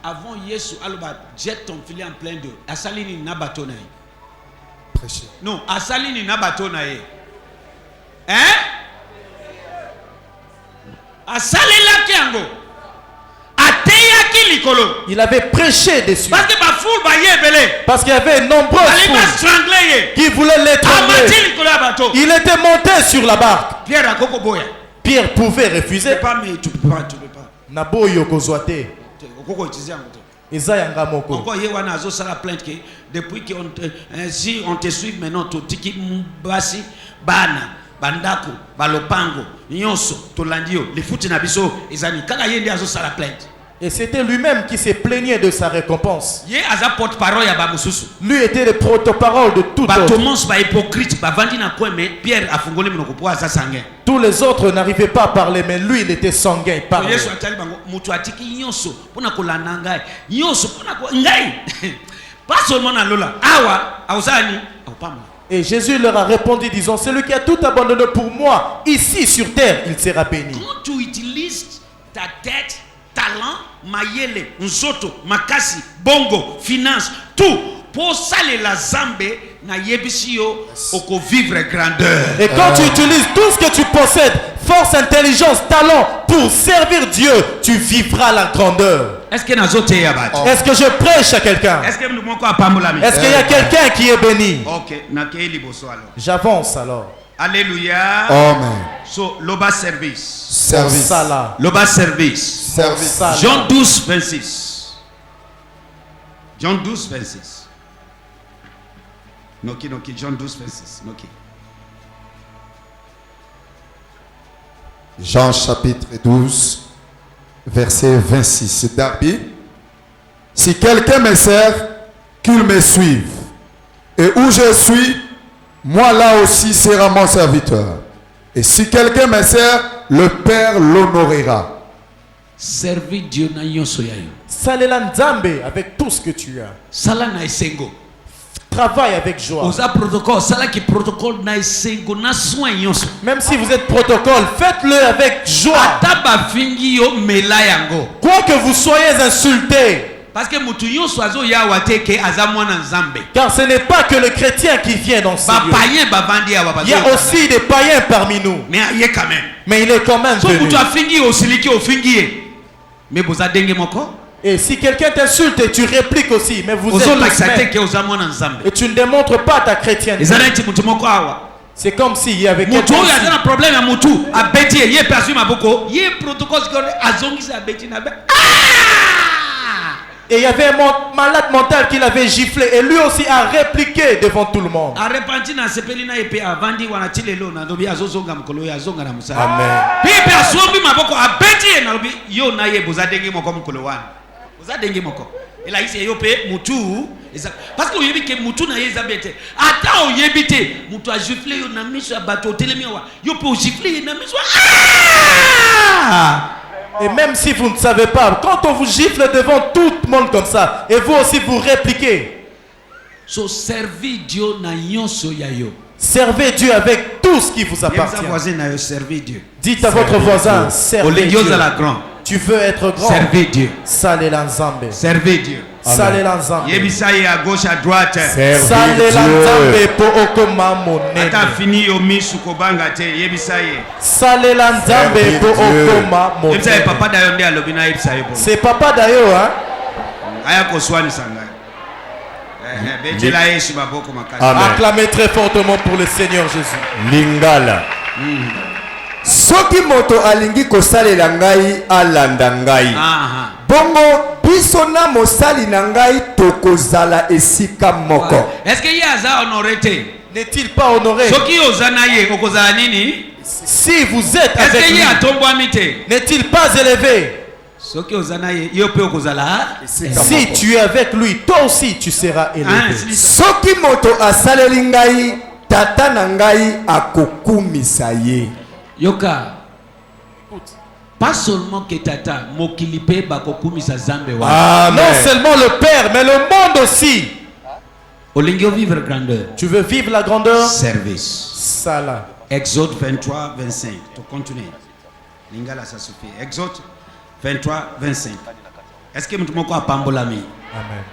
Avant Yesu aloba jette ton filet en plein d'eau. Asali ni na bateau na ye. Prêchez. Non, asali ni na bateau na ye. Hein? Asali la kiango. Ateya ki likolo. Il avait prêché dessus. Parce que ba foule ba yebele. Parce qu'il y avait nombreuses Ali ba foules strangler ye. qui voulaient Amati l'étrangler. likolo ya bateau. Il était monté sur la barque. Pierre akoko boya. Pierre pouvait Tu refuser. peux pas mais tu peux pas. Naboyo kozwate. Okoko utiliser yango te. eza yanga moko. Encore hier wana azo sala plainte que depuis que si on te suit maintenant to tiki basi bana bandako balopango nyonso to landio les futi na biso ezani kaka yende azo sala plainte. Et c'était lui-même qui se plaignait de sa récompense. Ye aza porte-parole ya ba mususu. Lui était le porte-parole de tout Ba autre. Thomas ba hypocrite ba vandi na coin mais Pierre afungoli monoko po aza sanguin. Tous les autres n'arrivaient pas à parler, mais lui, il était sanguin. Il parlait. Yesu atali bango mutu atiki nyonso pona kolanda ngai. Nyonso pona ko ngai. Pas seulement na lola. Awa auzani au pamla. Et Jésus leur a répondu disant, celui qui a tout abandonné pour moi, ici sur terre, il sera béni. Quand tu utilises ta tête, talent, mayele, nzoto, makasi, bongo, finance, tout pour saler la zambe na yebisio oko vivre grandeur. Et quand tu utilises tout ce que tu possèdes, force, intelligence, talent, pour servir Dieu, tu vivras la grandeur. Est-ce que nazote ya bati? Est-ce que je prêche à quelqu'un? Est-ce que nous moko apambola mi? Est-ce qu'il y a quelqu'un qui est béni? OK, na ke liboso alors. J'avance alors. Alléluia. Amen. So loba service. Service. Ça là. Loba service. Service. Ça là. Jean 12 26. Jean 12 26. Noki noki Jean 12 26. Noki. Jean chapitre 12, verset 26. Darby, si quelqu'un me sert, qu'il me suive. Et où je suis, moi là aussi sera mon serviteur. Et si quelqu'un me sert, le Père l'honorera. Servi Dieu na nyonso yayo. Salela Nzambe avec tout ce que tu as. Sala na esengo. Travaille avec joie. Oza protocole, sala ki protocole na esengo na soin nyonso. Même si vous êtes protocole, faites-le avec joie. Ata ba fingi yo mela yango. Quoi que vous soyez insultés. Parce que mutu nyonso azo ya wate ke aza mwana nzambe. Car ce n'est pas que le chrétien qui vient dans ce Ba lieu. païen ba vandi ya ba. Il y a aussi des païens parmi nous. Mais il est quand même. Mais il est quand même So venu. mutu afingi osiliki ofingi. Mais boza denge moko. Et si quelqu'un t'insulte, et tu répliques aussi. Mais vous Ozo êtes like tous mêmes. sate ke oza mwana nzambe. Et tu ne démontres pas ta chrétienté. Ezana nti mutu moko awa. C'est comme s'il y avait Mutu quelqu'un oyo ici. aza na problème ya mutu abeti ye perçu maboko. Ye protocole ko azongisa abeti na be. Et il y avait un malade mental qui l'avait giflé. Et lui aussi a répliqué devant tout le monde. Arepenti na sepeli na epe avandi wana tilelo na lobi azozonga mkolo ya zonga na musala. Amen. Bibi asombi maboko abeti ye na lobi yo na ye boza denge moko mkolo wana. Boza denge moko. Ela isi yo pe mutu parce que oyebi ke mutu na ye zabete. Ata oyebi te mutu a giflé yo na miso ya bato telemi wa. Yo pe o giflé ye na miso. Et même si vous ne savez pas, quand on vous gifle devant tout le monde comme ça, et vous aussi vous répliquez. So servi Dieu na nyonso ya yo. Servez Dieu avec tout ce qui vous appartient. Yemza voisin na yo servi Dieu. Dites à votre voisin, servez Olengi Dieu. la grand. Tu veux être grand. Servez Dieu. Salela Nzambe. Servez Dieu. Salela Nzambe. Yebisa ye à gauche à droite. Salela Nzambe po okoma Ata monene. fini yo misu kobanga te yebisa ye. Salela Nzambe po okoma Yebisa ye monene. papa dayo nde alobi na yebisa ye bo. C'est papa d'ailleurs, hein? Aya koswanisa ngai. Betela Yesu maboko makasi. Amen. Acclamez très fortement pour le Seigneur Jésus. Lingala. Soki moto alingi kosalela ngai alanda ngai. Aha. Bongo biso na mosali na ngai tokozala esika moko. Est-ce que ye aza honoré te? N'est-il pas honoré? Soki oza na ye okozala nini? Si vous êtes Est-ce avec que lui, ye atombwami te? n'est-il pas élevé? Soki oza na ye yo pe okozala. Si tu es avec lui, toi aussi tu seras Ah, élevé. Soki moto asaleli ngai tata na ngai akokumisa ye. Yoka. Pas seulement que tata mokilipe bakokumisa zambe wa. Amen. Non seulement le Père, mais le monde aussi. Olingi vivre grandeur. Tu veux vivre la grandeur? Service. Ça là. Exode 23, 25. Tu continues. Lingala ça suffit. Exode 23, 25. Est-ce que mtu moko apambolami? Amen.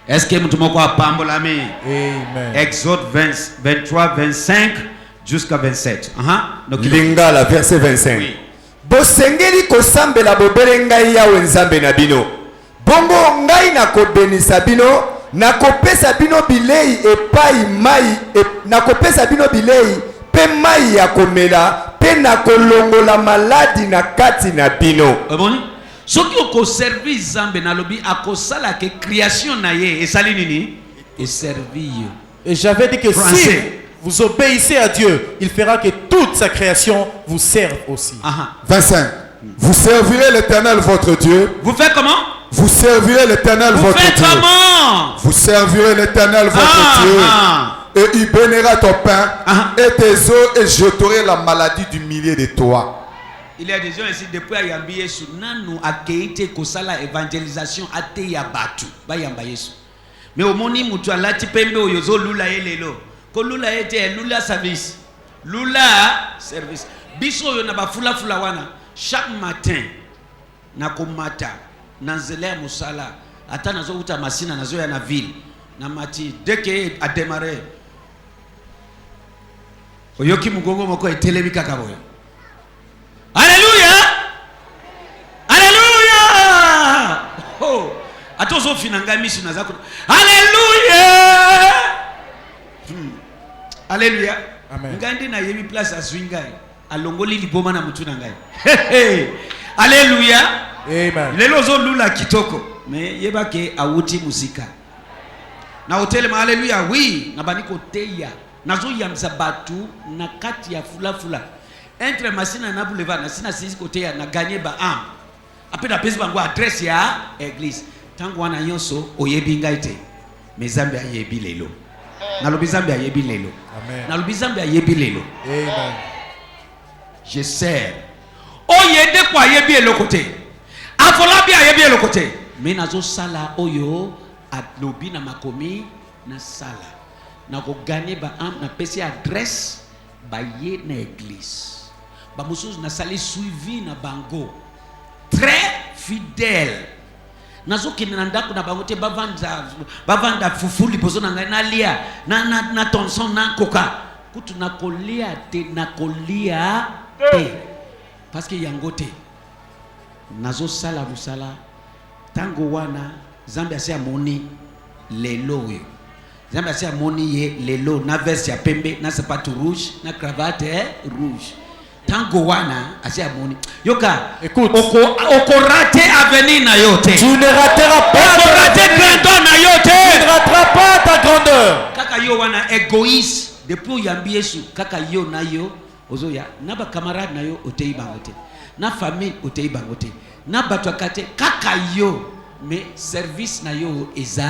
Est-ce que mtu moko apambolami? Amen. Exode 23, 25 jusqu'à 27. Donc, Lingala verset 25. Oui. Bosengeli kosambela bobele ngai yawe nzambe na bino. Bongo ngai nakobenisa bino, nakopesa bino bilei epai mai, nakopesa bino bilei pe mai ya komela, pe nakolongola maladi na kati na bino. Bon? soki okoservi Nzambe nalobi akosala ke création na ye esali nini eservi yo. Et j'avais dit que si Français. vous obéissez à Dieu, il fera que toute sa création vous serve aussi. 25. Vous servirez l'Éternel votre Dieu. Vous faites comment? Vous servirez l'Éternel Vous votre faites Dieu. comment? Vous servirez l'Éternel votre Dieu. Et il bénira ton pain et tes os, et j'ôterai la maladie du milieu de toi. Il y a des gens ici depuis ayambi Yesu nanu akeite kosala évangélisation ate ya batu ba yamba Yesu. Mais omoni mutu alati pembe oyozo lula elelo. Ko lula ete lula service. Lula service. Biso yo na ba fula wana chaque matin na komata na nzela ya musala ata nazo uta masina nazo ya na ville na mati dès que a démarré oyoki mugongo moko etelemi kaka boyo. Alléluia! Alléluia! Oh! Atozo finanga misu na zako. Alléluia! Alléluia! Amen. Ngandi na yebi place aswingai. Alongoli liboma na mutu na ngai. Alléluia! Amen. Lelo zo lula kitoko. Mais yeba ke awuti musika. Na hotel ma alléluia oui, na baniko teya. Nazo yamza batu na kati ya fula. Entre masina na boulevard na sina sisi côté ya na gagner ba am. Après na pesi bango adresse ya église. Tango wana yonso oyebi ngaite. Mezambe ayebi lelo. Na lobi zambe ayebi lelo. Amen. Na lobi zambe ayebi lelo. Amen. Je sers. Oyede kwa ayebi elo côté. Afolabi ayebi elo côté. Mais nazo sala oyo alobi na makomi na sala. Na ko gagner ba am na pesi adresse ba ye na église. Ba musuzu na sali suivi na bango très fidèle. Nazo kinana ndako na bango te bavanda fufu liboso na ngai na lia na tonson na koka kutu na kolia te parce que yango te nazo sala musala tango wana Nzambe asia moni lelo yo. Nzambe asia moni ye lelo na veste ya pembe na sapato rouge na cravate rouge. Tango wana asia moni. Yoka, écoute, oko rate avenir na yote. tu ne rateras pas Oko rate grandeur na tu yote. ne rateras pas ta grandeur. Kaka yo wana égoïste depuis yambi Yesu kaka yo na yo ozoya na ba camarade na yo otei bangote. Na famille otei bangote. Na bato akate kaka yo mais service na yo eza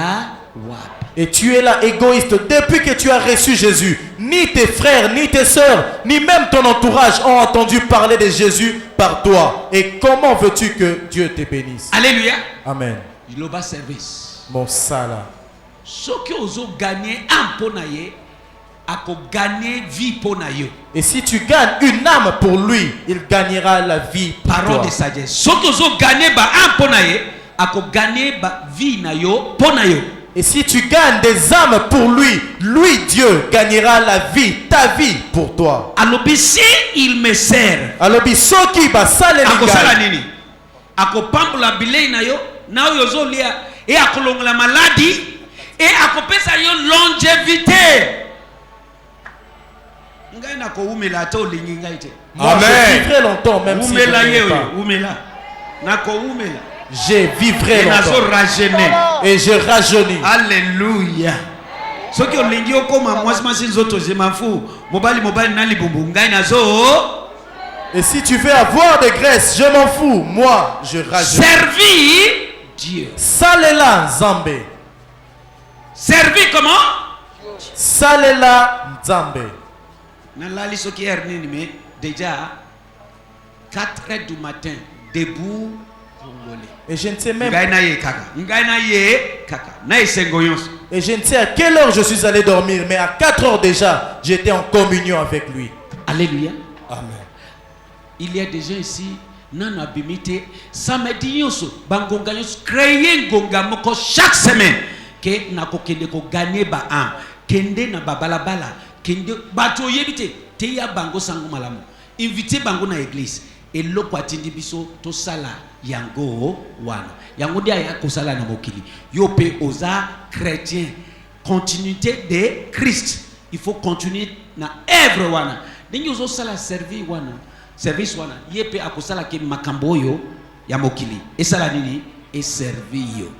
wapi. Et tu es là égoïste depuis que tu as reçu Jésus. Ni tes frères, ni tes sœurs, ni même ton entourage ont entendu parler de Jésus par toi. Et comment veux-tu que Dieu te bénisse? Alléluia. Amen. Il va service. Mon sala. Ce qui oso gagner un ponaye, ako gagner vie ponayo. Et si tu gagnes une âme pour lui, il gagnera la vie pour Parole toi. de sagesse. Ce qui oso gagner ba un ponaye, ako gagner ba vie na yo ponayo. Et si tu gagnes des âmes pour lui, lui Dieu gagnera la vie, ta vie pour toi. Alobi si il me sert. Alors bisoki basale Ako sala lingai. nini? Ako pambola bilei na yo, na yo zo lia et akolongola maladie et akopesa yo longévité. Ngai na ko umela to lingi ngai te. Moi, je vivrai longtemps même si je Umela ne ye vis pas. umela. Na ko umela. Je vivrai Et nazo longtemps. rajeune. Et je rajeunis. Alléluia. Soki olingi okoma mwasi nzoto je m'en mobali na libumbu ngai nazo Et si tu veux avoir des graisses, je m'en fous. Moi, je rajeunis. servir Dieu. Salela Nzambe. Servir comment? Salela Nzambe. Nalali soki nini mais déjà 4h du matin debout congolais. Et je ne sais même Ngai na ye kaka. Ngai na ye kaka. Na esengo yonso. Et je ne sais à quelle heure je suis allé dormir, mais à 4 heures déjà, j'étais en communion avec lui. Alléluia. Amen. Il y a des gens ici, non abimité, samedi yoso, bangonga yoso, créer ngonga moko chaque semaine, que nako kende ko gagner ba am, kende na babalabala, kende bato yebite, te ya bango sango malamu, inviter bango na église, et loko atindi biso to sala yango wana, yango dia ya ko sala na mokili, yo pe oza chrétien, continuité de Christ, il faut continuer na œuvre wana, dengi ozo sala servir wana. Service wana yepe akosala ke makambo oyo ya mokili esala nini eservi yo.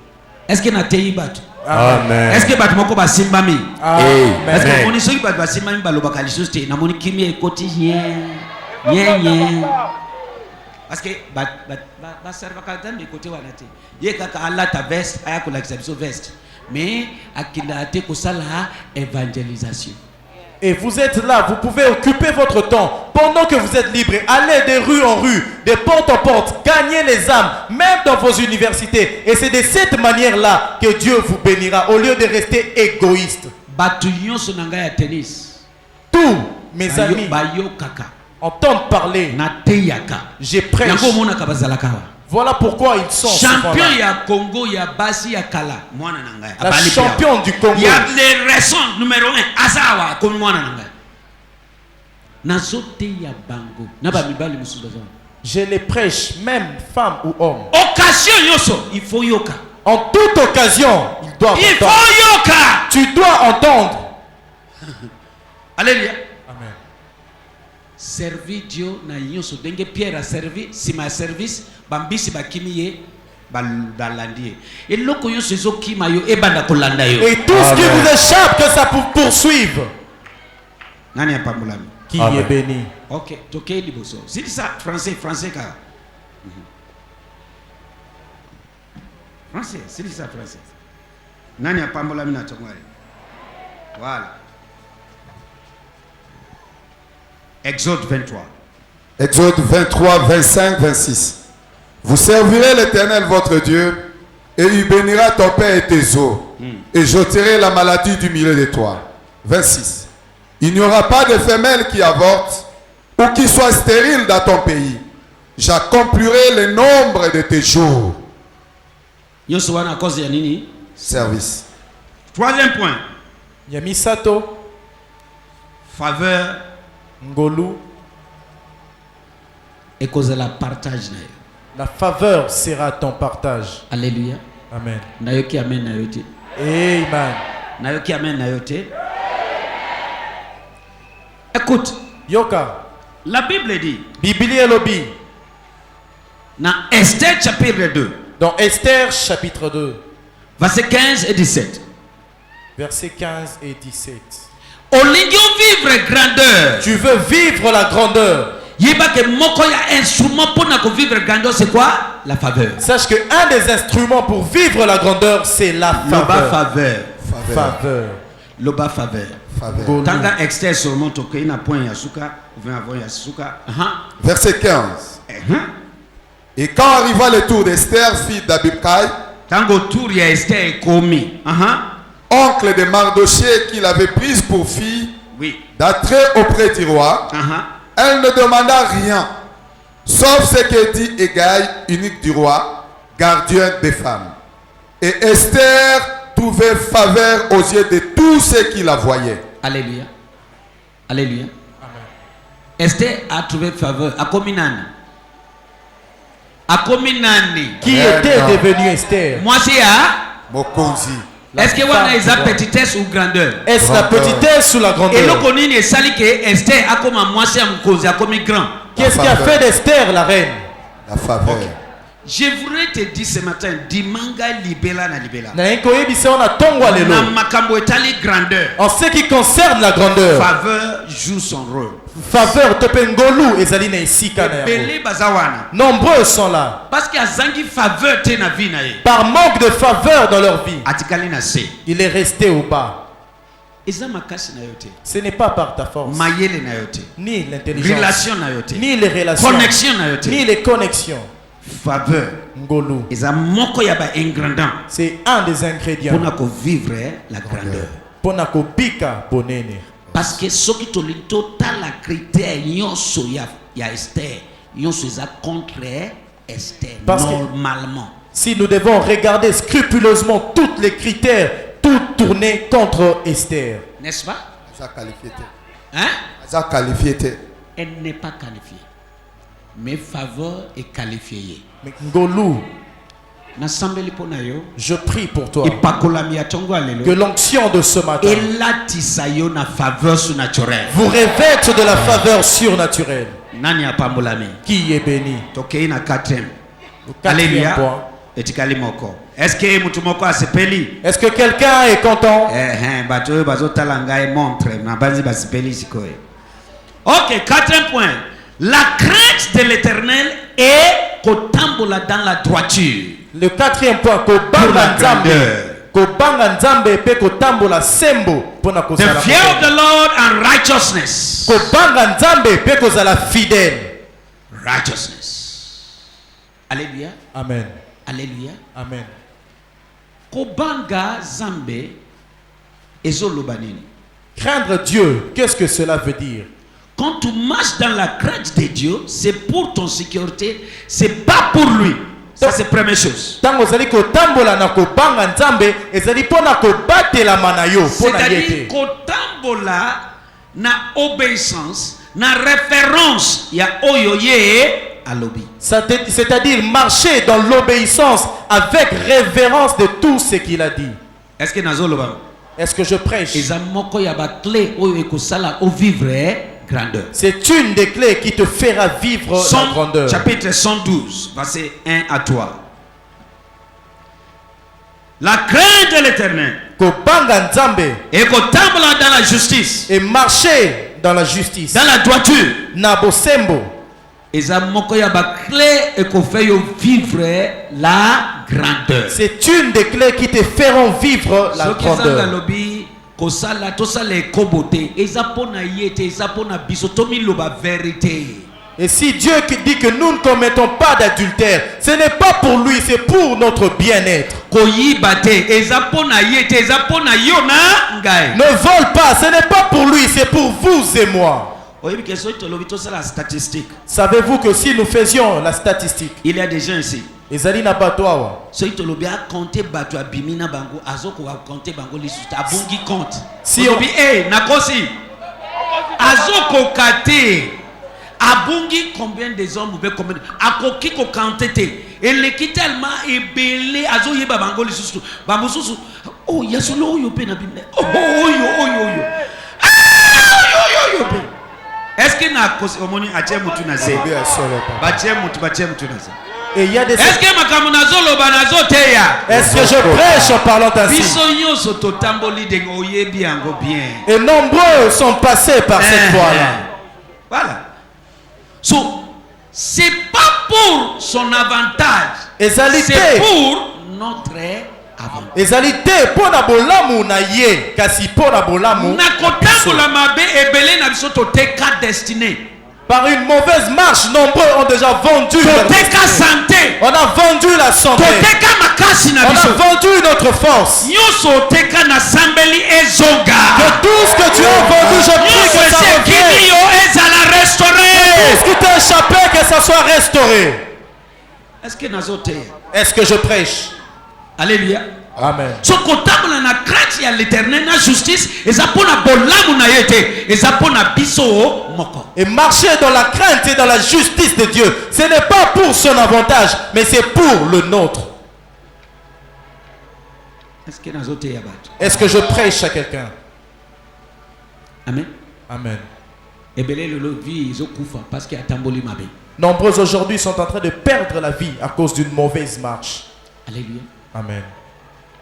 Est-ce que natei bato? Amen. Est-ce que bato moko basimbami? Amen. Est-ce que moni soki bato basimbami balobaka lisusu te namoni kimi ekoti nye parce que baservaka nzambe ekote wana te ye kaka alata veste aya kolakisa biso veste mais akila te kosala évangélisation. Et vous êtes là, vous pouvez occuper votre temps pendant que vous êtes libre. Allez de rue en rue, de porte en porte, gagnez les âmes, même dans vos universités. Et c'est de cette manière-là que Dieu vous bénira, au lieu de rester égoïste. Tennis. Tous mes amis entendent parler. J'ai prêché. Voilà pourquoi ils sont champion ya Congo ya basi ya kala mwana nanga la champion du Congo. Il y a les raisons numéro 1 azawa comme mwana nanga nazote ya bango na ba mibali mususu. Je les prêche même femme ou homme. Occasion yoso il faut yoka. En toute occasion il doit entendre. Faut yoka. Tu dois entendre. Alléluia. Amen. Servi Dieu na yoso denge Pierre a servi si ma service bambisi bakimiye balandie et loko yo sezo kima yo ebanda kolanda yo et tout ce qui vous échappe que ça vous poursuive. Nani apamulami qui est béni. OK tokei liboso c'est ça français ka français c'est ça français nani apamulami na tongwale voilà Exode 23 Exode 23 25 26. Vous servirez l'Éternel votre Dieu, et il bénira ton père et tes os, et j'ôterai la maladie du milieu de toi. 26. Il n'y aura pas de femelle qui avorte ou qui soit stérile dans ton pays. J'accomplirai le nombre de tes jours. Service. Troisième point. Yamisato. Faveur. Ngolu. Et cause de la partage. La faveur sera ton partage. Alléluia. Amen. Nayoki amen nayote. Amen. Nayoki amen nayote. Écoute. Yoka. La Bible dit. Bibli elobi. Dans Esther chapitre 2. Dans Esther chapitre 2. Versets 15 et 17. Versets 15 et 17. Olingo vivre grandeur. Tu veux vivre la grandeur. Instrument pour vivre grandeur, c'est quoi? La faveur. Sache que un des instruments pour vivre la grandeur, c'est la faveur. Faveur. Loba faveur. Tanga Esther seulement toke na point yasuka, vient avoir yasuka. Verset 15. Et quand arriva le tour d'Esther, fille d'Abibkai, tango tour ya Esther commis. Oncle de Mardoché qu'il avait prise pour fille, oui, d'entrer auprès du roi. Elle ne demanda rien, sauf ce que dit Hégai, unique du roi, gardien des femmes. Et Esther trouvait faveur aux yeux de tous ceux qui la voyaient. Alléluia. Alléluia. Amen. Esther a trouvé faveur. À Kominani. Qui était devenu Esther? Moi c'est à Mokonzi. Est-ce que vous avez la petitesse ou grandeur? Est-ce la petitesse ou la grandeur? Et le connu est sali que Esther a comme moi c'est un cause, a comme grand. Qu'est-ce qui a fait d'Esther la reine? La faveur. Okay. Je voudrais te dire ce matin, dimanga libela na libela. Grandeur. En ce qui concerne la grandeur, faveur joue son rôle. Faveur topengolu ezalina isika na bazawana. Nombreux sont là. Parce qu'il y a zangi faveur te na vie na ye. Par manque de faveur dans leur vie. Atikali na se. Il est resté au bas. Ce n'est pas par ta force, ni l'intelligence, ni les relations, ni les connexions. Faveur, c'est un des ingrédients pour vivre la grandeur. Parce que ce qui est total la critère, ya Esther, contre Esther normalement. Si nous devons regarder scrupuleusement tous les critères, tout tourner contre Esther. N'est-ce pas? Hein? Elle n'est pas qualifiée. Mais faveur est qualifiée. Je prie pour toi que l'onction de ce matin vous revête de la faveur surnaturelle. Qui est béni? Quatrième Alléluia. point. Etikali moko. Est-ce que mutu moko asepeli? Est-ce que quelqu'un est content? Bato oyo bazotala ngai montre na banzi basepeli sikoyo. Ok, quatrième point. La crainte de l'Éternel est kotambola dans la droiture. Le quatrième point, Pour la kobanga nzambe. grandeur. Kobanga nzambe pe kotambola sembo pona The kozala. fear of the Lord and righteousness. Kobanga nzambe pe kozala fidèle. Righteousness. Alléluia. Amen. Alléluia. Amen. Kobanga zambe ezoloba nini? Craindre Dieu, qu'est-ce que cela veut dire? Quand tu marches dans la crainte de Dieu, c'est pour ton sécurité, c'est pas pour lui. Ça c'est première chose. Tango ozali kotambola na kobanga nzambe ezali pona kobatelama na yo pona C'est-à-dire yete. kotambola na obéissance, na référence ya oyo ye alobi. C'est-à-dire marcher dans l'obéissance avec révérence de tout ce qu'il a dit. Est-ce que nazoloba? Est-ce que je prêche? Eza moko ya ba clé oyo ekosala o vivre grandeur. C'est une des clés qui te fera vivre la Somme grandeur. chapitre 112, verset 1 à 3. La crainte de l'Éternel Kobanga nzambe et kotambola dans la justice, et marcher dans la justice. dans la droiture. Na bosembo. Eza moko ya ba clé ekofait yo vivre la grandeur. C'est une des clés qui te feront vivre la Soki ezanga grandeur. lobi kosala tosala ekobote eza pona yete eza pona biso tomiloba vérité. Et si Dieu dit que nous ne commettons pas d'adultère, ce n'est pas pour lui, c'est pour notre bien-être. Koyiba te eza pona yete eza pona yo na ngai. Ne vole pas, ce n'est pas pour lui, c'est pour vous et moi. Oyebi ke soki tolobi tosala statistique. Savez-vous que si nous faisions la statistique, Il y a des gens ici. ezali na bato awa, Soki tolobi a compter bato abimi na bango azoko wa compter bango lisusu abungi compte. Si Si obi nakosi azoko kate abungi combien des hommes ou combien akoki ko compter te eleki tellement ebele azoyeba bango lisusu bamosusu oh yasolo oyo pe na bimle oh oyo oyo pe. Est-ce que na kosi omoni atie mutu na se batie mutu na se. et il y a des... Est-ce que makambo nazoloba nazoteya? Est-ce que je prêche en parlant ainsi? Biso nyonso totamboli de oyebi yango bien. Et nombreux sont passés par cette voie-là. Voilà. So, c'est pas pour son avantage. Ezali C'est te. pour notre avantage. Ezali te pona bolamu na ye, kasi pona bolamu. Na kotambola mabe ebele na biso toteka destiné. Par une mauvaise marche, nombreux ont déjà vendu leur Toteka destinée. santé. On a vendu la santé. Toteka makasi na On a biso. vendu notre force. Nyonso teka na sambeli ezonga. Que tout ce que tu as vendu, je prie que ça revienne. Tout ce qui t'a échappé, que ça soit restauré. Est-ce que nazoteya? Est-ce que je prêche? Alléluia. Amen. So kotambola na crainte ya l'Éternel na justice eza pona bolamu na ye te eza pona biso moko. Et marcher dans la crainte et dans la justice de Dieu, ce n'est pas pour son avantage, mais c'est pour le nôtre. Est-ce que nazoteya bato? Est-ce que je prêche à quelqu'un? Amen. Amen. Ebele lelo vie ezokufa parce que atamboli mabe. Nombreux aujourd'hui sont en train de perdre la vie à cause d'une mauvaise marche. Alléluia. Amen.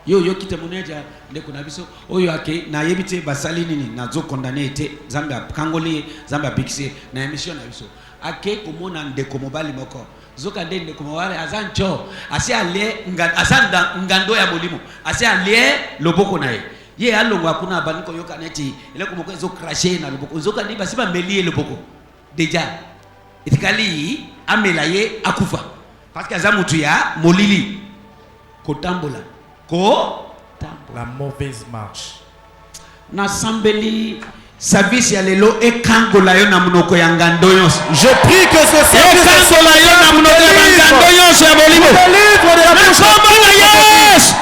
Yo kite moneja ndeko na biso oyo ake na yebite basali nini nazo condamner ete Zambia kangoli Zambia bikise na émission na biso ake komona ndeko mobali moko zoka nde ndeko mobali azancho asi ale azanda ngando ya molimo asi ale loboko na ye alongo akuna baniko yoka neti ile komoko ezo crasher na loboko zoka ndi basi ba melie loboko deja itikali amelaye akufa parce que azamutu ya molili kotambola La mauvaise marche. na sambeli service ya lelo ekangola yo na munoko ya ngando yonso. Je prie que ce service Ekangola yo na munoko ya ngando yonso ya bolimo. délivre de la bouche Na yes.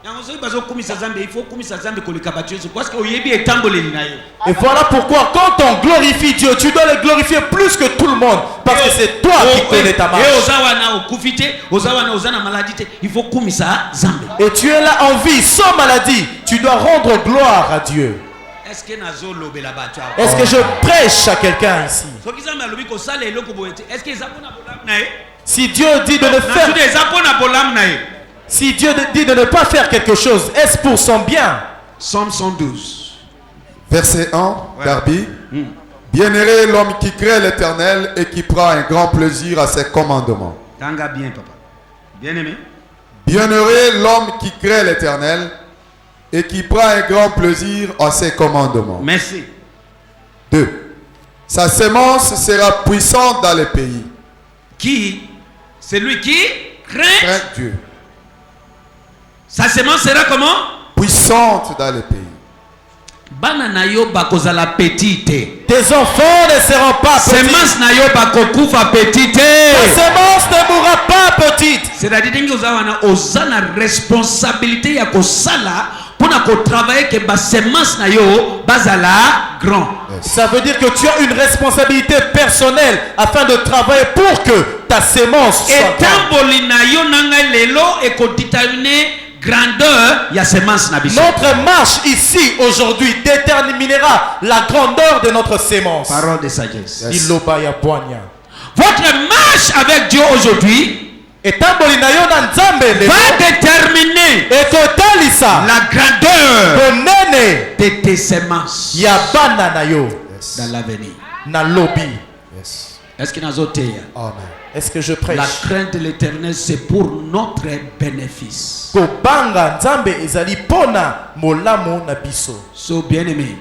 Yango so bazo kumisa Zambe, il faut kumisa Zambe koleka batu yonso parce que oyebi etamboleli na yo. Et voilà pourquoi quand on glorifie Dieu, tu dois le glorifier plus que tout le monde. Parce que c'est toi qui connais ta marche. Ozawana okufite, ozawana ozana maladie te, il faut kumisa Zambe. Et tu es là en vie, sans maladie. Tu dois rendre gloire à Dieu. Est-ce que nazo lobela batu? Est-ce que je prêche à quelqu'un ici? Soki Zambe alobi ko sala eloko boyete, est-ce que ezabona bolam na ye? Si Dieu dit de ne faire, Nasude eza pona bolam na ye. si Dieu dit de ne pas faire quelque chose, est-ce pour son bien? Psaume 112. Verset 1, Darby. Bienheureux l'homme qui crée l'Éternel et qui prend un grand plaisir à ses commandements. Tanga bien, papa. Bien aimé. Bienheureux l'homme qui crée l'Éternel et qui prend un grand plaisir à ses commandements. Merci. 2. Sa sémence sera puissante dans les pays. Qui? Celui qui craint. Crains Dieu. Sa semence sera comment? Puissante dans les pays. Bana na yo bakozala petite. Tes enfants ne seront pas petits. Semence na yo bakokufa petite. Ta semence ne mourra pas petite. C'est-à-dire que vous avez une responsabilité ya kosala pour travailler que ba semence na yo bazala grand. Ça veut dire que tu as une responsabilité personnelle afin de travailler pour que ta sémence soit Et grande. tamboli na yo nanga lelo et ko déterminer grandeur ya semence na biso. Notre marche ici aujourd'hui déterminera la grandeur de notre sémence. Parole de sagesse. Iloba ya bwanya. Votre marche avec Dieu aujourd'hui Etamboli na yo na nzambe lelo va déterminer ekotalisa la grandeur bonene de tes semences ya bana na yo dans l'avenir. na lobi. Yes. Est-ce qu'il y a d'autres? Amen. Est-ce que je prêche? La crainte de l'Éternel, c'est pour notre bénéfice. Kobanga nzambe ezali pona molamu na biso. So bien-aimé,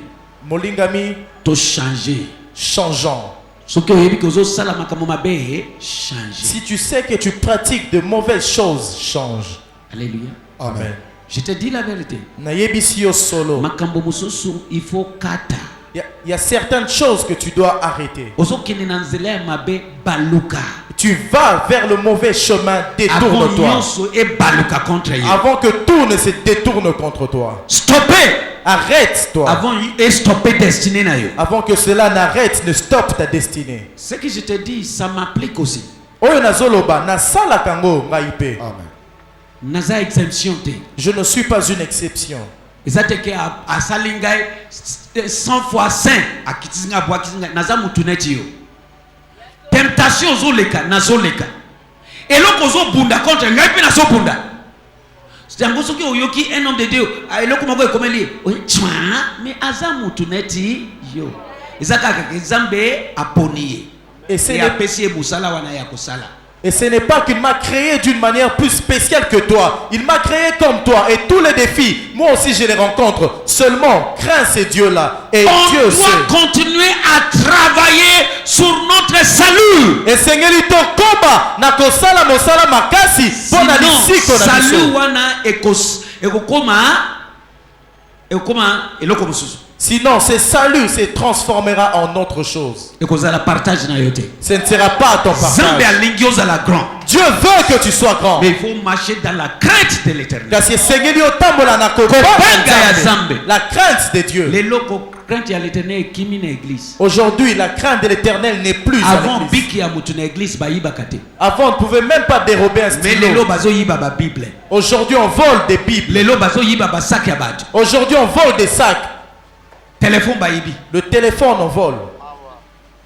Molingami, to changer. changeons. Ce que vous avez sala makambo mabe, changer. Si tu sais que tu pratiques de mauvaises choses, change. Alléluia. Amen. Je te dis la vérité. Nayebisi yo solo. Makambo mususu, il faut kata. Il y a certaines choses que tu dois arrêter. Ozokende na nzela ya mabe baluka. Tu vas vers le mauvais chemin, détourne-toi. Avant nyonso e baluka contre ye. Avant que tout ne se détourne contre toi. Stoppez. Arrête-toi. Avant et stopper destinée na yo. Avant que cela n'arrête, ne stoppe ta destinée. Ce que je te dis, ça m'applique aussi. Oyo nazoloba, nasala kango ngaipe. Amen. Naza exemption te. Je ne suis pas une exception. Ezate ke asali ngai 100 fois 5 akitizinga bwa kizinga naza mutu neti yo. Temptation zoleka nazoleka. Eloko zobunda contre ngai pe nazobunda. Stiango soki oyoki un homme de Dieu, eloko moko ekomeli, oye twa mais aza mutu neti yo. Ezaka ke Nzambe aponiye. Et ce Et n'est- apesi ebusala wana ya kosala. Et ce n'est pas qu'il m'a créé d'une manière plus spéciale que toi. Il m'a créé comme toi. Et tous les défis, moi aussi je les rencontre. Seulement, crains ces dieux-là. Et On Dieu sait. doit continuer à travailler sur notre salut. Et Seigneur, il te combat. Nakosala mosala makasi. Pona lisiko na Salut biso. wana ekokoma eloko mosusu. Sinon, ce salut se transformera en autre chose. Ekozala partage na yo te. Ce ne sera pas ton Nzambe partage. alingi ozala grand. Dieu veut que tu sois grand. Mais il faut marcher dans la crainte de l'Éternel. Kasi Seigneur, il otambola na Kobanga ya Nzambe. la crainte de Dieu. Leloko crainte ya l'Éternel ekimi na église. Aujourd'hui, la crainte de l'Éternel n'est plus à Avant l'église. biki ya mutu na église bayibaka te. Avant, on ne pouvait même pas dérober un Mais stylo. lelo bazoyiba ba Bible. Aujourd'hui, on vole des Bibles. Lelo bazoyiba ba sac ya bato. Aujourd'hui, on vole des sacs. Téléphone bayibi. Le téléphone, on vole.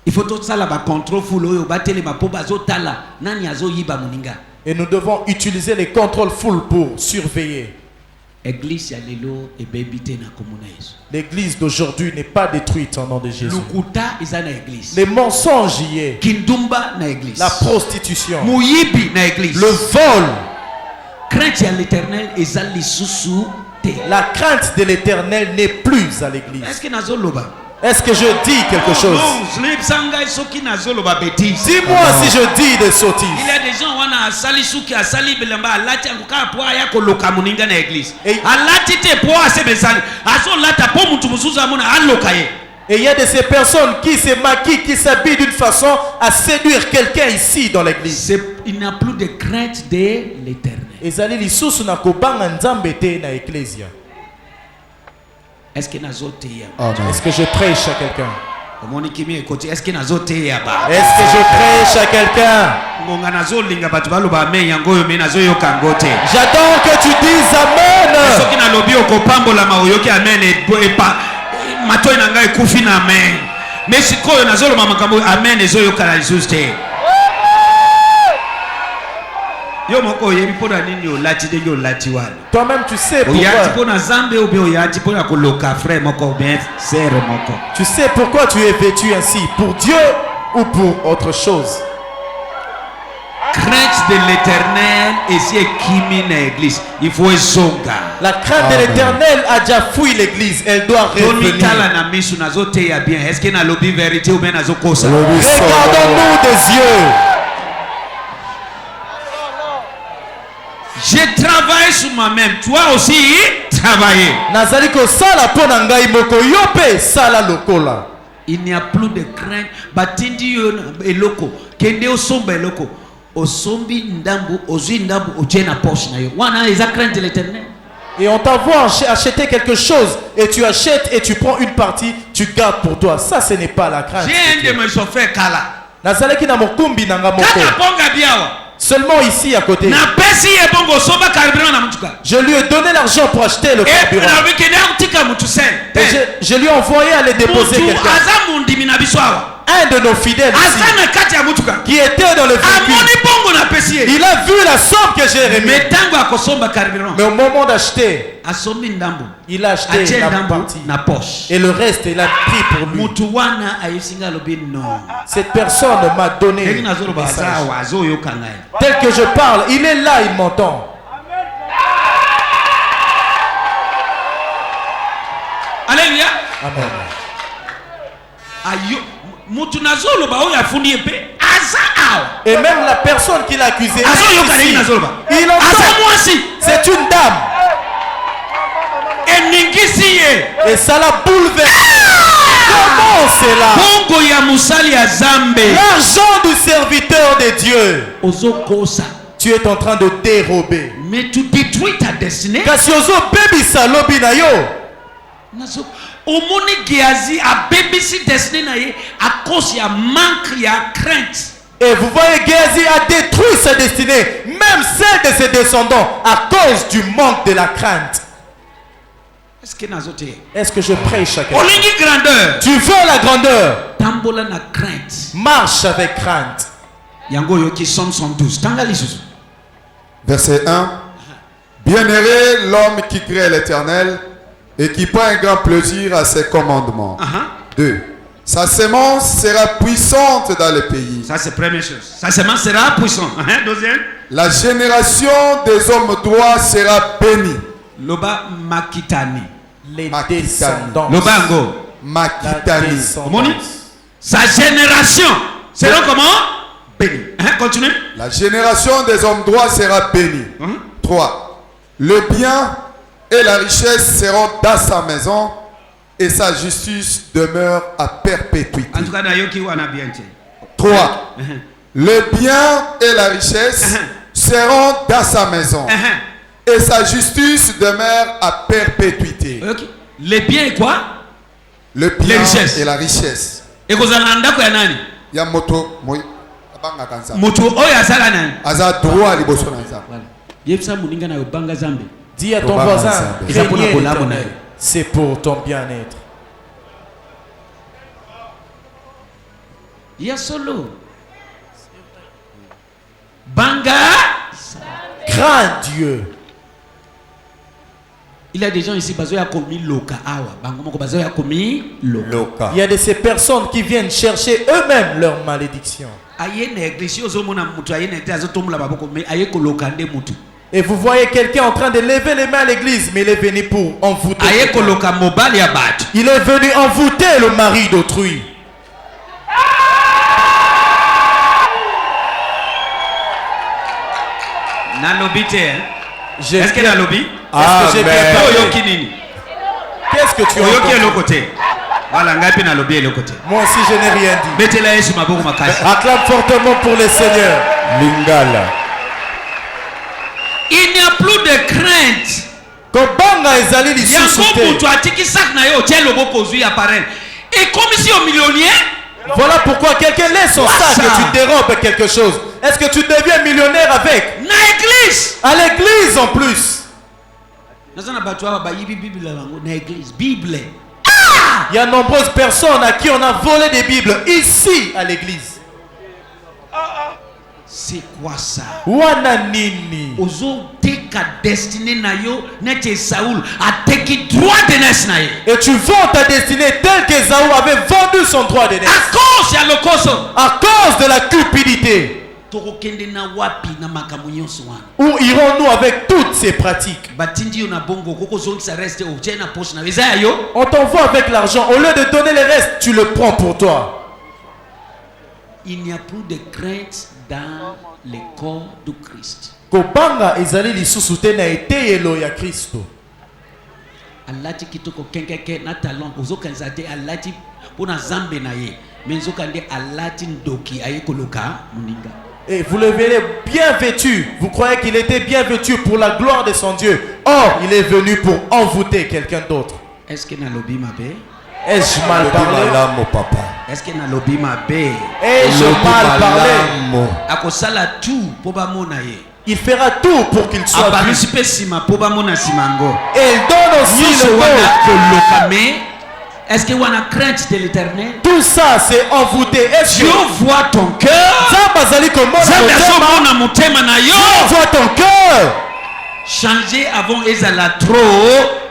Il faut tout ça là ba contrôle full oyo batelema po bazotala nani azoyiba muninga. Et nous devons utiliser les contrôles full pour surveiller. Église ya lelo ebebite na komuna Yesu. L'église d'aujourd'hui n'est pas détruite au nom de Jésus. Lukuta iza na église. Les mensonges y est. Kindumba na église. La prostitution. Muyibi na église. Le vol. Crainte ya l'Éternel eza lisusu te. La crainte de l'Éternel n'est plus à l'église. Est-ce que nazoloba? Est-ce que je dis quelque chose? Slip sanga soki nazoloba bêtise. Dis-moi si je dis des sottises. Il y a des gens wana asali suki asali bilamba alati anguka po ya koloka muninga na église. Et- Alati te po asebesali. Aso lata po mutu mususu amona aloka ye. Et il y a de ces personnes qui se maquillent, qui s'habillent d'une façon à séduire quelqu'un ici dans l'église. Il n'y a plus de crainte de l'Éternel. Ezali lisusu na kobanga nzambe te na ecclesia. Est-ce que nazoteya? Amen. Est-ce que je prêche à quelqu'un? Omoni kimi ekoti est-ce que nazoteya ba? Est-ce que je prêche à quelqu'un? Ngonga nazolinga batu baloba amen yango oyo me nazoyoka ngo te. J'attends que tu dises Amen. Soki nalobi okopambolama oyoki amen epa matoi na ngai ekufi na amen. Mais sikoyo nazoloba makambo amen ezoyoka na lisusu te. Yo moko yebi pona nini olati de yo lati wana. Toi-même, tu sais Oyati pourquoi. pona zambe ou bien oyati pona koloka frère moko bien sœur moko. Tu sais pourquoi tu es vêtu ainsi. Pour Dieu ou pour autre chose. Crainte de l'éternel et si ekimi na église. Il faut ezonga. La crainte de l'éternel a déjà fouillé l'église. Elle doit Toni revenir. tala na misu nazo te ya bien. Est-ce que na lobby vérité ou bien nazo kosa? Regardons-nous des yeux. J'ai travaillé sur moi-même. Toi aussi, travaillez. Nazali ko sala pona ngai moko yope sala lokola. Il n'y a plus de crainte. Batindi yo eloko. Kende osomba eloko. Osombi ndambu, ozwi ndambu, otie na poche na yo. Wana eza crainte de l'éternel. Et on t'envoie acheter quelque chose et tu achètes et tu prends une partie, tu gardes pour toi. Ça, ce n'est pas la crainte. J'ai un de mes chauffeurs kala. Nazalaki na mokumbi nanga moko. Kaka bonga biawa. Seulement ici à côté. Na pesi ye bongo soba carburant na mutuka. Je lui ai donné l'argent pour acheter le Et carburant. na wikende akutika mutu sen. Et je lui ai envoyé aller déposer Mutu quelqu'un. aza mundimi na biso awa. Un de nos fidèles ici, Aza na kati ya mutuka. qui était dans le véhicule. Amoni bongo na pesi ye. Il a vu la somme que j'ai remise. Mais tango akosomba carburant. Mais au moment d'acheter, Asombi ndambu. il a acheté Atie la ndambu partie. na poche. Et le reste, il a pris pour lui. Mutu wana ayesinga lobi non. Cette personne m'a donné Eki un nazoloba aza message. awa azoyoka ngai. Tel que je parle, il est là, il m'entend. Alléluia. Amen. Ayo mutu nazoloba oyo afundi ye pe aza awa. Et même la personne qui l'a accusé, Azoyoka ndenge nazoloba. il Aza entend. mwasi. C'est une dame. Eningisi ye. Et ça l'a bouleversé. Comment c'est là? Bongo ya musali ya Zambe. L'argent du serviteur de Dieu. Ozokosa. Tu es en train de dérober. Mais tu détruis ta destinée. Kasi ozo bebisa lobi na yo. Nazo. Omoni Géasi a bébisi destinée na ye à cause ya manque ya crainte. Et vous voyez, Géasi a détruit sa destinée, même celle de ses descendants, à cause du manque de la crainte. Est-ce que nazo te? Est-ce que je prêche à quelqu'un? Olingi grandeur. Tu veux la grandeur? Tambola na crainte. Marche avec crainte. Yango yoki Somme 112. Tanga lisusu. Verset 1. Bienheureux l'homme qui crée l'Éternel et qui prend un grand plaisir à ses commandements. 2. Sa semence sera puissante dans le pays. Ça c'est première chose. Sa semence sera puissant. Deuxième. La génération des hommes droits sera bénie. Loba makitani. Les Makitani. descendants. Lobango. La Makitani. descendance. Omoni? Sa génération sera comment? Béni. Continue. La génération des hommes droits sera bénie. 3. Le bien et la richesse seront dans sa maison et sa justice demeure à perpétuité. En tout cas, nayoki wana bien te. 3. Le bien et la richesse seront dans sa maison et sa justice demeure à perpétuité. Ok. Les biens et quoi? Le bien Les richesses. et la richesse. Et kozala ndako ya nani? Ya moto moi abanga kanza. Mutu oyo asala nani? Aza droit liboso na nzambe. Yebisa muninga na yobanga Zambe. Dis à ton Obama, voisin, ça. craignez Ils ont l'Éternel. C'est pour ton bien-être. Ya solo. Banga. Crains Dieu. Il y a des gens ici bazo ya komi loka awa. Bango moko bazo ya komi loka. Il y a de ces personnes qui viennent chercher eux-mêmes leur malédiction. Aye na église ozomona mutu aye na église azotomula baboko mais aye koloka nde mutu. Et vous voyez quelqu'un en train de lever les mains à l'église, mais il est venu pour envoûter. Aye quelqu'un. koloka mobali ya batu. Il est venu envoûter le mari d'autrui. Na lobby te. J'ai Est-ce que bien- na lobby? Est-ce que j'ai bien parlé? Oyoki nini? Qu'est-ce que tu as Oyoki entendu? eloko te. Voilà, ngai pe na lobby eloko te. Moi aussi, je n'ai rien dit. Betela Yesu maboko makasi. Acclame fortement pour le Seigneur. Lingala. Il n'y a plus de crainte. Kobanga ezali lisusu Yango te. mutu atiki sac na yo tie loboko ozwi appareil. Et comme si au millionnaire, Voilà pourquoi quelqu'un laisse son sac et tu dérobes quelque chose. Est-ce que tu deviens millionnaire avec? na église. À l'église en plus. Nazana batu aba bayibi Bible bango na église. Bible. Il y a nombreuses personnes à qui on a volé des Bibles ici à l'église. C'est quoi ça? Wana nini? Ozo teka destinée na yo nete Saoul a teki droit de naissance na ye. Et tu vends ta destinée telle qu'Ésaü avait vendu son droit de naissance. À cause ya lokoso. À cause de la cupidité. Tokokende na wapi na makambo nyonso wana. Où irons-nous avec toutes ces pratiques? Batindi yo na bongo koko zongisa reste o na poche na eza ya yo. On t'envoie avec l'argent. Au lieu de donner les restes, tu le prends pour toi. Il n'y a plus de crainte dans le corps de Christ. Kobanga ezali lisusu te na eteyelo ya Kristo. Alati kitoko kenkeke na talon ozokanisa te alati pona zambe na ye mais nzokande alati ndoki ayekoloka muninga. Et vous le verrez bien vêtu. Vous croyez qu'il était bien vêtu pour la gloire de son Dieu. Or, il est venu pour envoûter quelqu'un d'autre. Est-ce que na lobi mabe? Ai-je mal parlé? Mon papa. Est-ce que na lobi mabe? Ai-je mal parlé? Akosala tout po ba mona ye. Il fera tout pour qu'il soit vu. Participer sima po ba mona simango. Et il donne aussi Nyonso le wana don. kolokame. Est-ce que wana crainte de l'Éternel? Tout ça, c'est envoûté. Est-ce Dieu que voit ton cœur. Zambazali komona Zambe motema? azomona motema na yo. Dieu voit ton cœur. Changer avant ezala trop.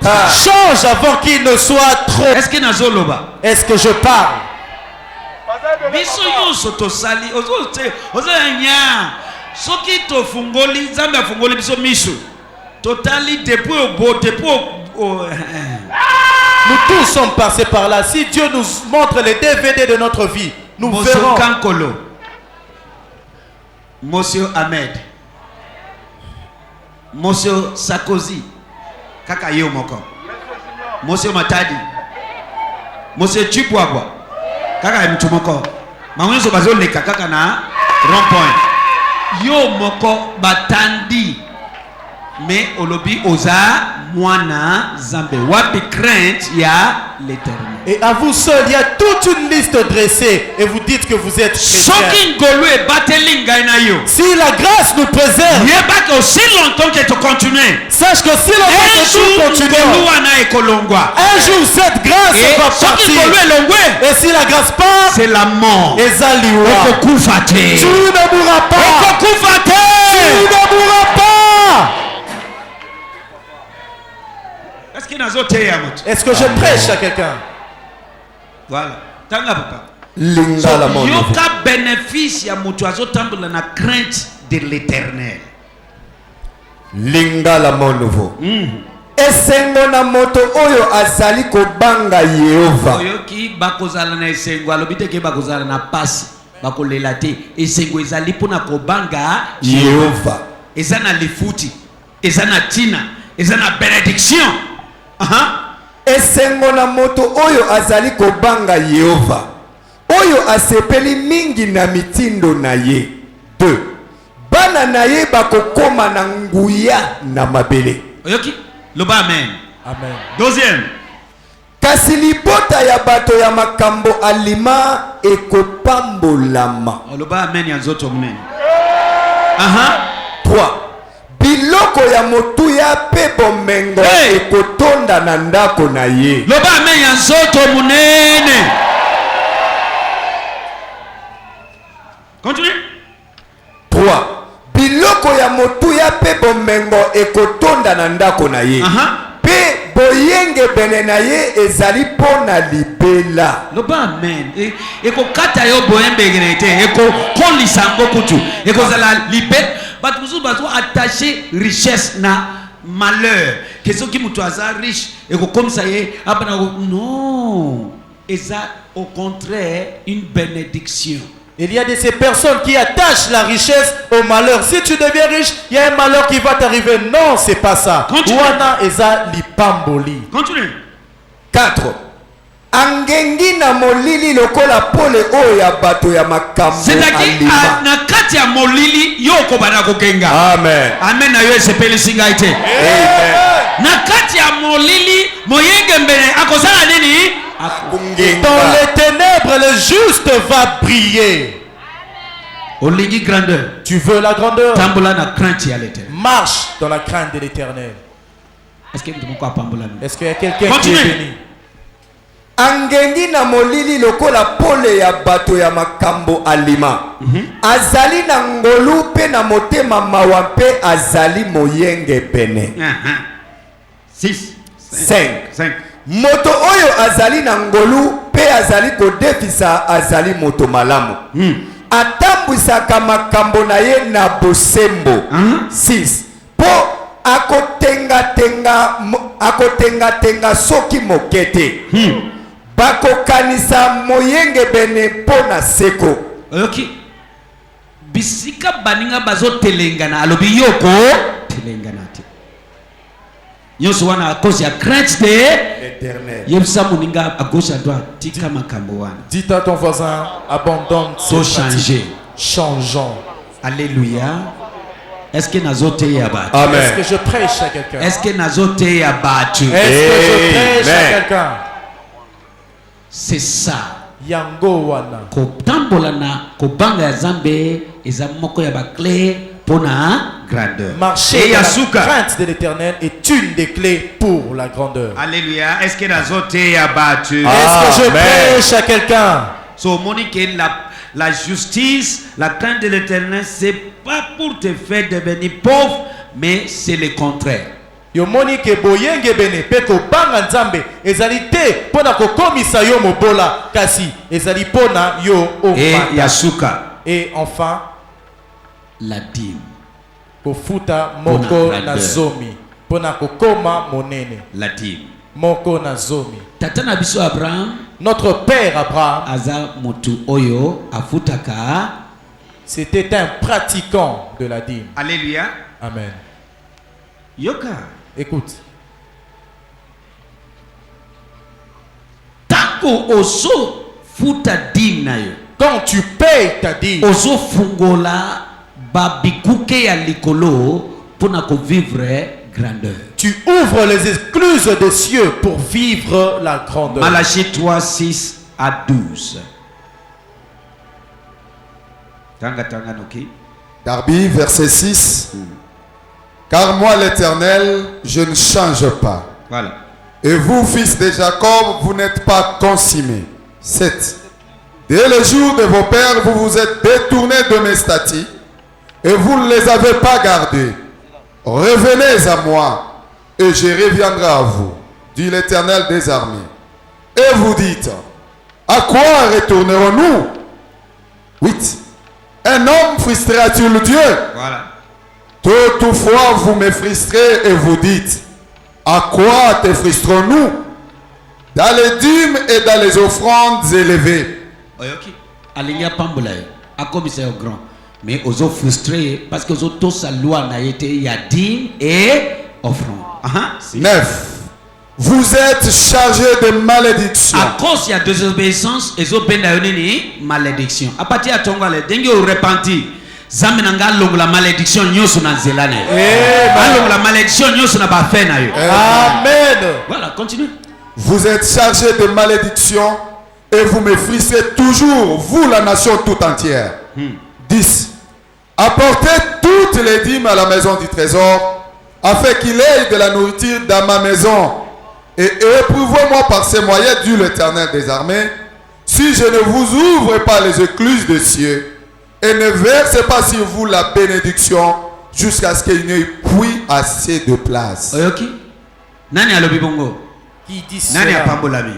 Change avant qu'il ne soit trop. Est-ce que nazoloba? Est-ce que je parle? Biso nyonso tosali ozanya soki tofungoli Nzambe afungoli biso miso totali depuis au depuis Nous tous sommes passés par là. Si Dieu nous montre les DVD de notre vie, nous Monsieur verrons. Kankolo, Monsieur Ahmed, Monsieur Sarkozy, kaka yo moko, Monsieur Matadi, Monsieur Chipwagwa, kaka mtu moko, mamunzo bazoleka kaka na rond-point, yo moko batandi, mais olobi oza mwana zambe wapi crainte ya l'Éternel. Et à vous seuls, il y a toute une liste dressée. Et vous dites que vous êtes chrétiens. Si la grâce nous préserve, aussi longtemps que tu continues, sache que si longtemps que tu continues, un jour cette grâce va partir. Et si la grâce part, c'est la mort. Tu ne mourras pas. Tu ne mourras pas. Est-ce que je prêche à quelqu'un? Voilà. Tanga papa. Lingala So, mon yoka bénéfice ya mutu azotambola na crainte de l'Éternel. Lingala mon nouveau. Esengo na moto oyo azali kobanga Yehova. Oyoki bakozala na esengo alobite ke bakozala na pasi bakolela te esengo ezali pona kobanga Yehova. Eza na lifuti, eza na tina, eza na bénédiction. Esengo na moto oyo azali kobanga Yehova. Oyo asepeli mingi na mitindo na ye. 2. Bana na ye bakokoma na nguya na mabele. Oyoki? Loba amen. Amen. Deuxième. Kasi libota ya bato ya makambo alima ekopambolama. Loba amen ya nzoto munene. 3. Biloko ya motuya pe bomengo ekotonda na ndako na ye. Loba amen ya nzoto munene. Continue. 3. Biloko ya motuya pe bomengo ekotonda na ndako na ye. Pe boyenge bene na ye ezali pona libela. Loba amen. Eko kata yo boyembe genete. Eko kolisa ngokutu. Eko zala libela. But vous avez attaché richesse na malheur. Que ceux qui mutu aza riche et comme ça y est, non, et ça au contraire une bénédiction. Il y a de ces personnes qui attachent la richesse au malheur. Si tu deviens riche, il y a un malheur qui va t'arriver. Non, c'est pas ça. Continue. Wana eza lipamboli. Continue. 4. Angengi na molili lokola pole oyo ya bato ya makambo C'est-à-dire na kati ya molili yo ko bana ko kenga. Amen. Amen na yo sepeli singa ite. Amen. Na kati ya molili moyenge mbele akosala nini? Dans les ténèbres, le juste va briller. Olingi grandeur. Tu veux la grandeur? Tambola na crainte ya l'Éternel. Marche dans la crainte de l'Éternel. Est-ce que tu peux pambola? Est-ce qu'il y a quelqu'un qui Continue. est béni? angengi na molili lokola pole ya bato ya makambo alima. Azali na ngolu pe na motema mawa pe azali moyenge pene. 5. Moto oyo azali na ngolu pe azali kodefisa azali moto malamu. Atambwisaka makambo na ye na bosembo. 6. Po akotenga soki mokete. Bakokanisa moyenge bene pona seko. Oyoki bisika baninga bazo telengana alobi yoko telengana te. Yoso wana à cause ya crainte de l'Éternel. Yemsa muninga à gauche à droite tika makambo wana. Dites à ton voisin, abandonne So ces pratiques. changer. Changeons. Alléluia. Est-ce que nazote ya batu? Amen. Est-ce que je prêche à quelqu'un? Est-ce que nazote ya batu? Est-ce que je prêche à Amen. quelqu'un? C'est ça. Yango wana. Kotambola na kobanga ya Zambe eza moko ya ba clé pona grandeur. Marcher Et dans la yasuka. crainte de l'Éternel est une des clés pour la grandeur. Alléluia. Est-ce que nazote ya batu? Est-ce que je Amen. prêche à quelqu'un? So Monique, la justice, la crainte de l'Éternel, c'est pas pour te faire devenir pauvre, mais c'est le contraire. Yo moni ke boyenge bene pe ko banga nzambe ezali te pona ko komisa yo mobola kasi ezali pona yo Et omata. Yasuka, Et enfin la dîme, ko futa Pona moko grandeur. na zomi pona ko koma monene la dîme. moko na zomi. Tata na biso Abraham, Notre père Abraham, aza motu oyo afutaka. c'était un pratiquant de la dîme. Alléluia. Amen. Yoka. Écoute, Tango ozo futa dîme na yo. quand tu payes ta dîme, Ozo fungola babikuke ya likolo pona ko vivre grandeur. tu ouvres les écluses des cieux pour vivre la grandeur. Malachie 3, 6 à 12. Tanga noki. Darby, verset 6. Car moi, l'Éternel, je ne change pas. Voilà. Et vous, fils de Jacob, vous n'êtes pas consumés. 7. Dès le jour de vos pères, vous vous êtes détournés de mes statuts et vous ne les avez pas gardés. Revenez à moi et je reviendrai à vous, dit l'Éternel des armées. Et vous dites, à quoi retournerons-nous? 8. Un homme frustrera-t-il Dieu? Voilà. Toutefois, vous me frustrez et vous dites, à quoi te frustrons-nous? Dans les dîmes et dans les offrandes élevées. Oyoki. Alinga pambola yo. Akomisa yo grand. Mais ozo frustré parce que ozo to sa loi na yete ya dîme et offrande. 9. Vous êtes chargés de malédiction. À cause ya désobéissance, ezo benda yo nini malédiction. A partir ya tonga le dengue au repenti. Zambe nanga longo la malédiction nyoso na zelane. Longo la malédiction nyoso na ba fe na yo. Amen. Voilà, continue. Vous êtes chargés de malédiction et vous me frustrez toujours, vous la nation tout entière. 10. Apportez toutes les dîmes à la maison du trésor, afin qu'il ait de la nourriture dans ma maison. Et éprouvez-moi par ces moyens, dit l'Éternel des armées, si je ne vous ouvre pas les écluses des cieux, et ne versez pas sur vous la bénédiction, jusqu'à ce qu'il n'y ait plus assez de place. Oyoki. Nani alobi bongo? Qui dit Nani cela? apambolami?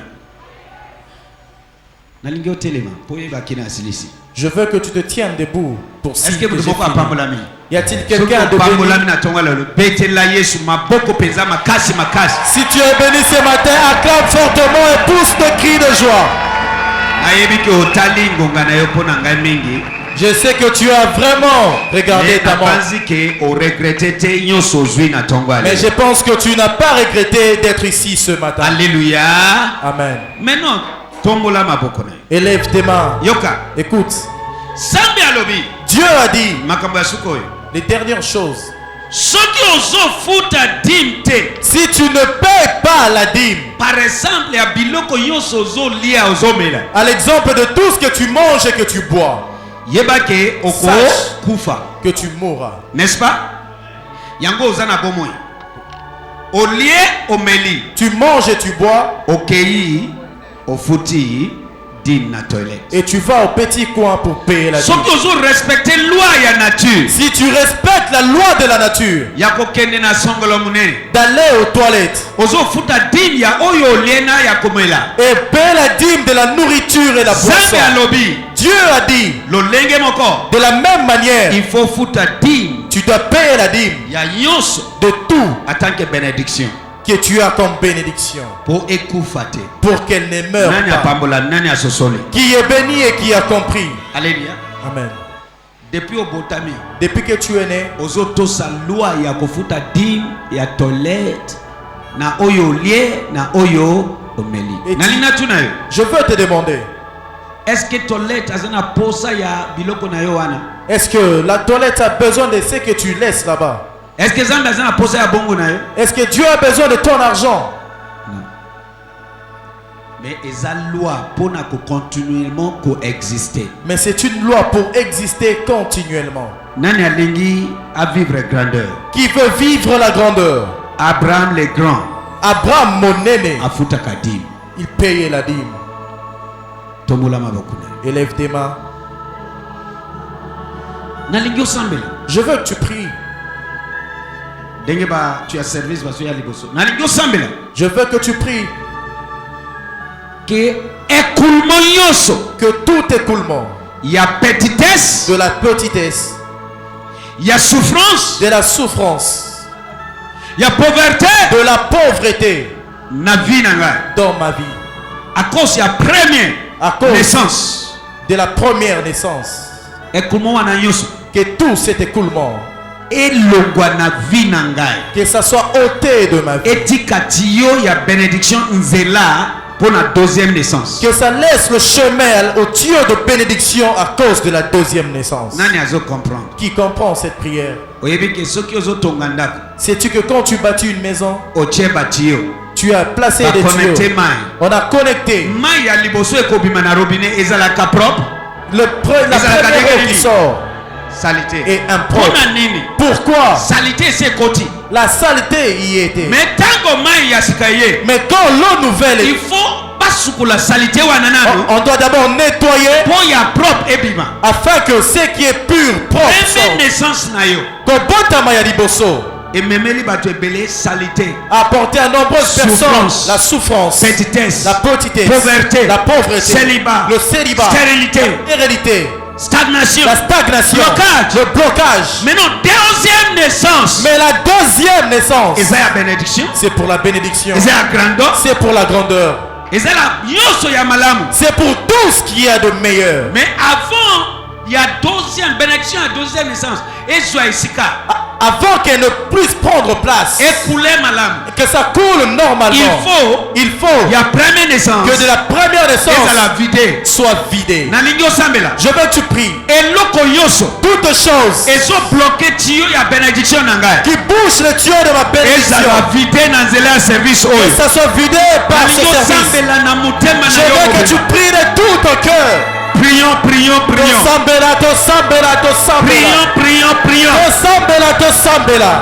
Nalingi otelema. Poye bakina asilisi. Je veux que tu te tiennes debout pour Est-ce signe que que vous j'ai avez fini. apambolami? Y a-t-il quelqu'un de béni? Apambolami na tonga lelo. Betela Yesu maboko peza makasi makasi. Si tu es béni ce matin, acclame fortement et pousse de cris de joie. Nayebi ke otali ngonga na yo pona ngai mingi. Je sais que tu as vraiment regardé ta montre. Napanzi ke o regrette te nyonso ozwi na tonga Mais lelo. je pense que tu n'as pas regretté d'être ici ce matin. Alléluia. Amen. Maintenant, tombola maboko na yo. Élève tes mains. Yoka. Écoute, Sambi alobi. Dieu a dit Makambo ya suko oyo. les dernières choses. Soki ozofuta dîme te. Si tu ne payes pas la dîme, Par exemple, ya biloko nyonso ozolia ozomela. à l'exemple de tout ce que tu manges et que tu bois, Yeba ke oko Sache. kufa. que tu mourras. N'est-ce pas? Yango ozana bomoi. Olie omeli. Tu manges et tu bois, Okei ofuti dîme na toilette. Et tu vas au petit coin pour payer la dîme. Soki ozo respecter loi ya nature. Si tu respectes la loi de la nature, Ya kokende na songolo munene. d'aller aux toilettes Ozo futa dîme ya oyo liena ya komela. et payer la dîme de la nourriture et la Zambe boisson. alobi. Dieu a dit, Lolenge moko. de la même manière, Il faut futa dîme tu dois payer la dîme ya nyonso de tout en tant que bénédiction. que tu as comme bénédiction, Pour ekufate. pour qu'elle ne meure Nani pas. apambola nani asosole. Qui est béni et qui a compris. Alléluia. Amen. Depuis obotami. Depuis que tu es né, Ozo tosa loi ya kofuta dîme ya toilette na oyo lie na oyo omeli. Et Nalina tuna yo. je veux te demander, Est-ce que toilette azana posa ya biloko na yo wana? est-ce que la toilette a besoin de ce que tu laisses là-bas? Est-ce que Zambe azana posa ya bongo na yo? Est-ce que Dieu a besoin de ton argent? Mais eza loi pona ko continuellement coexister. Mais c'est une loi pour exister continuellement. Nani alingi à vivre grandeur. Qui veut vivre la grandeur? Abraham le grand Abraham, mon aîné, afuta kadim. il payait la dîme. Tomola mabokuna. Élève tes mains. Nalingi osambela. Je veux que tu pries. Denge ba tu as service baso ya liboso. Nalingi osambela. Je veux que tu pries. Que écoulement yoso. Que tout écoulement Il y a petitesse, de la petitesse, il y a souffrance, de la souffrance, il y a pauvreté. de la pauvreté Na vie nanga. dans ma vie, À cause ya première à cause naissance. de la première naissance, Écoulement wana yoso. que tout cet écoulement, Et longwa na vie nangai. que ça soit ôté de ma vie, Etikatiyo ya bénédiction nzela pour la deuxième naissance. que ça laisse le chemin au tuyau de bénédiction à cause de la deuxième naissance. Nani azo comprendre? Qui comprend cette prière? Oyebi ke soki ozo tonga ndako, Sais-tu que quand tu bâtis une maison, otie batiyo. tu as placé Ba des connecté tuyaux. mai. On a connecté Mai ya liboso ekobima na robinet ezalaka propre, la Les première eau Académies. qui sort salité. est impropre. Pona nini? Pourquoi? Salité c'est koti. La saleté y était. Mais tango mai ya sikaye, Mais quand l'eau nouvelle il est, faut basukula salité wana nano. on doit d'abord nettoyer Po ya propre ebima. afin que ce qui est pur, propre, Même sorte. naissance na yo. Kobotama ya liboso Ememeli bato ebele salité. apporter à nombreuses Souffrance. personnes la souffrance, Petitesse. la petitesse, Pauvreté. la pauvreté, Célibat. le célibat, Stérilité. la stérilité, Stagnation. la stagnation, Blocage. le blocage. Maintenant, deuxième naissance. Mais la deuxième naissance, Eza ya bénédiction. c'est pour la bénédiction, Eza ya grandeur. c'est pour la grandeur, Eza la nyonso ya malamu. c'est pour tout ce qu'il y a de meilleur. Mais avant, il y a deuxième bénédiction à deuxième naissance. Ezwa esika. Avant qu'elle ne puisse prendre place, Écouler malamu. que ça coule normalement, Il il faut y a première naissance. que de la première Eza naissance la vidé. soit vidée. Nalingi osambela. Je veux que tu pries. Eloko nyonso. Toutes choses Ezo bloqué tiyo ya bénédiction na ngai. qui bouchent le tuyau de ma bénédiction, Ezala vidé na nzela ya service que oyo. ça soit vidé par ce Nalingi service. osambela na motema Je na yo veux que tu mobimba. pries de tout ton cœur. Prions, prions, prions. Tosambela, tosambela, tosambela. Prions, prions, prions. Tosambela, tosambela.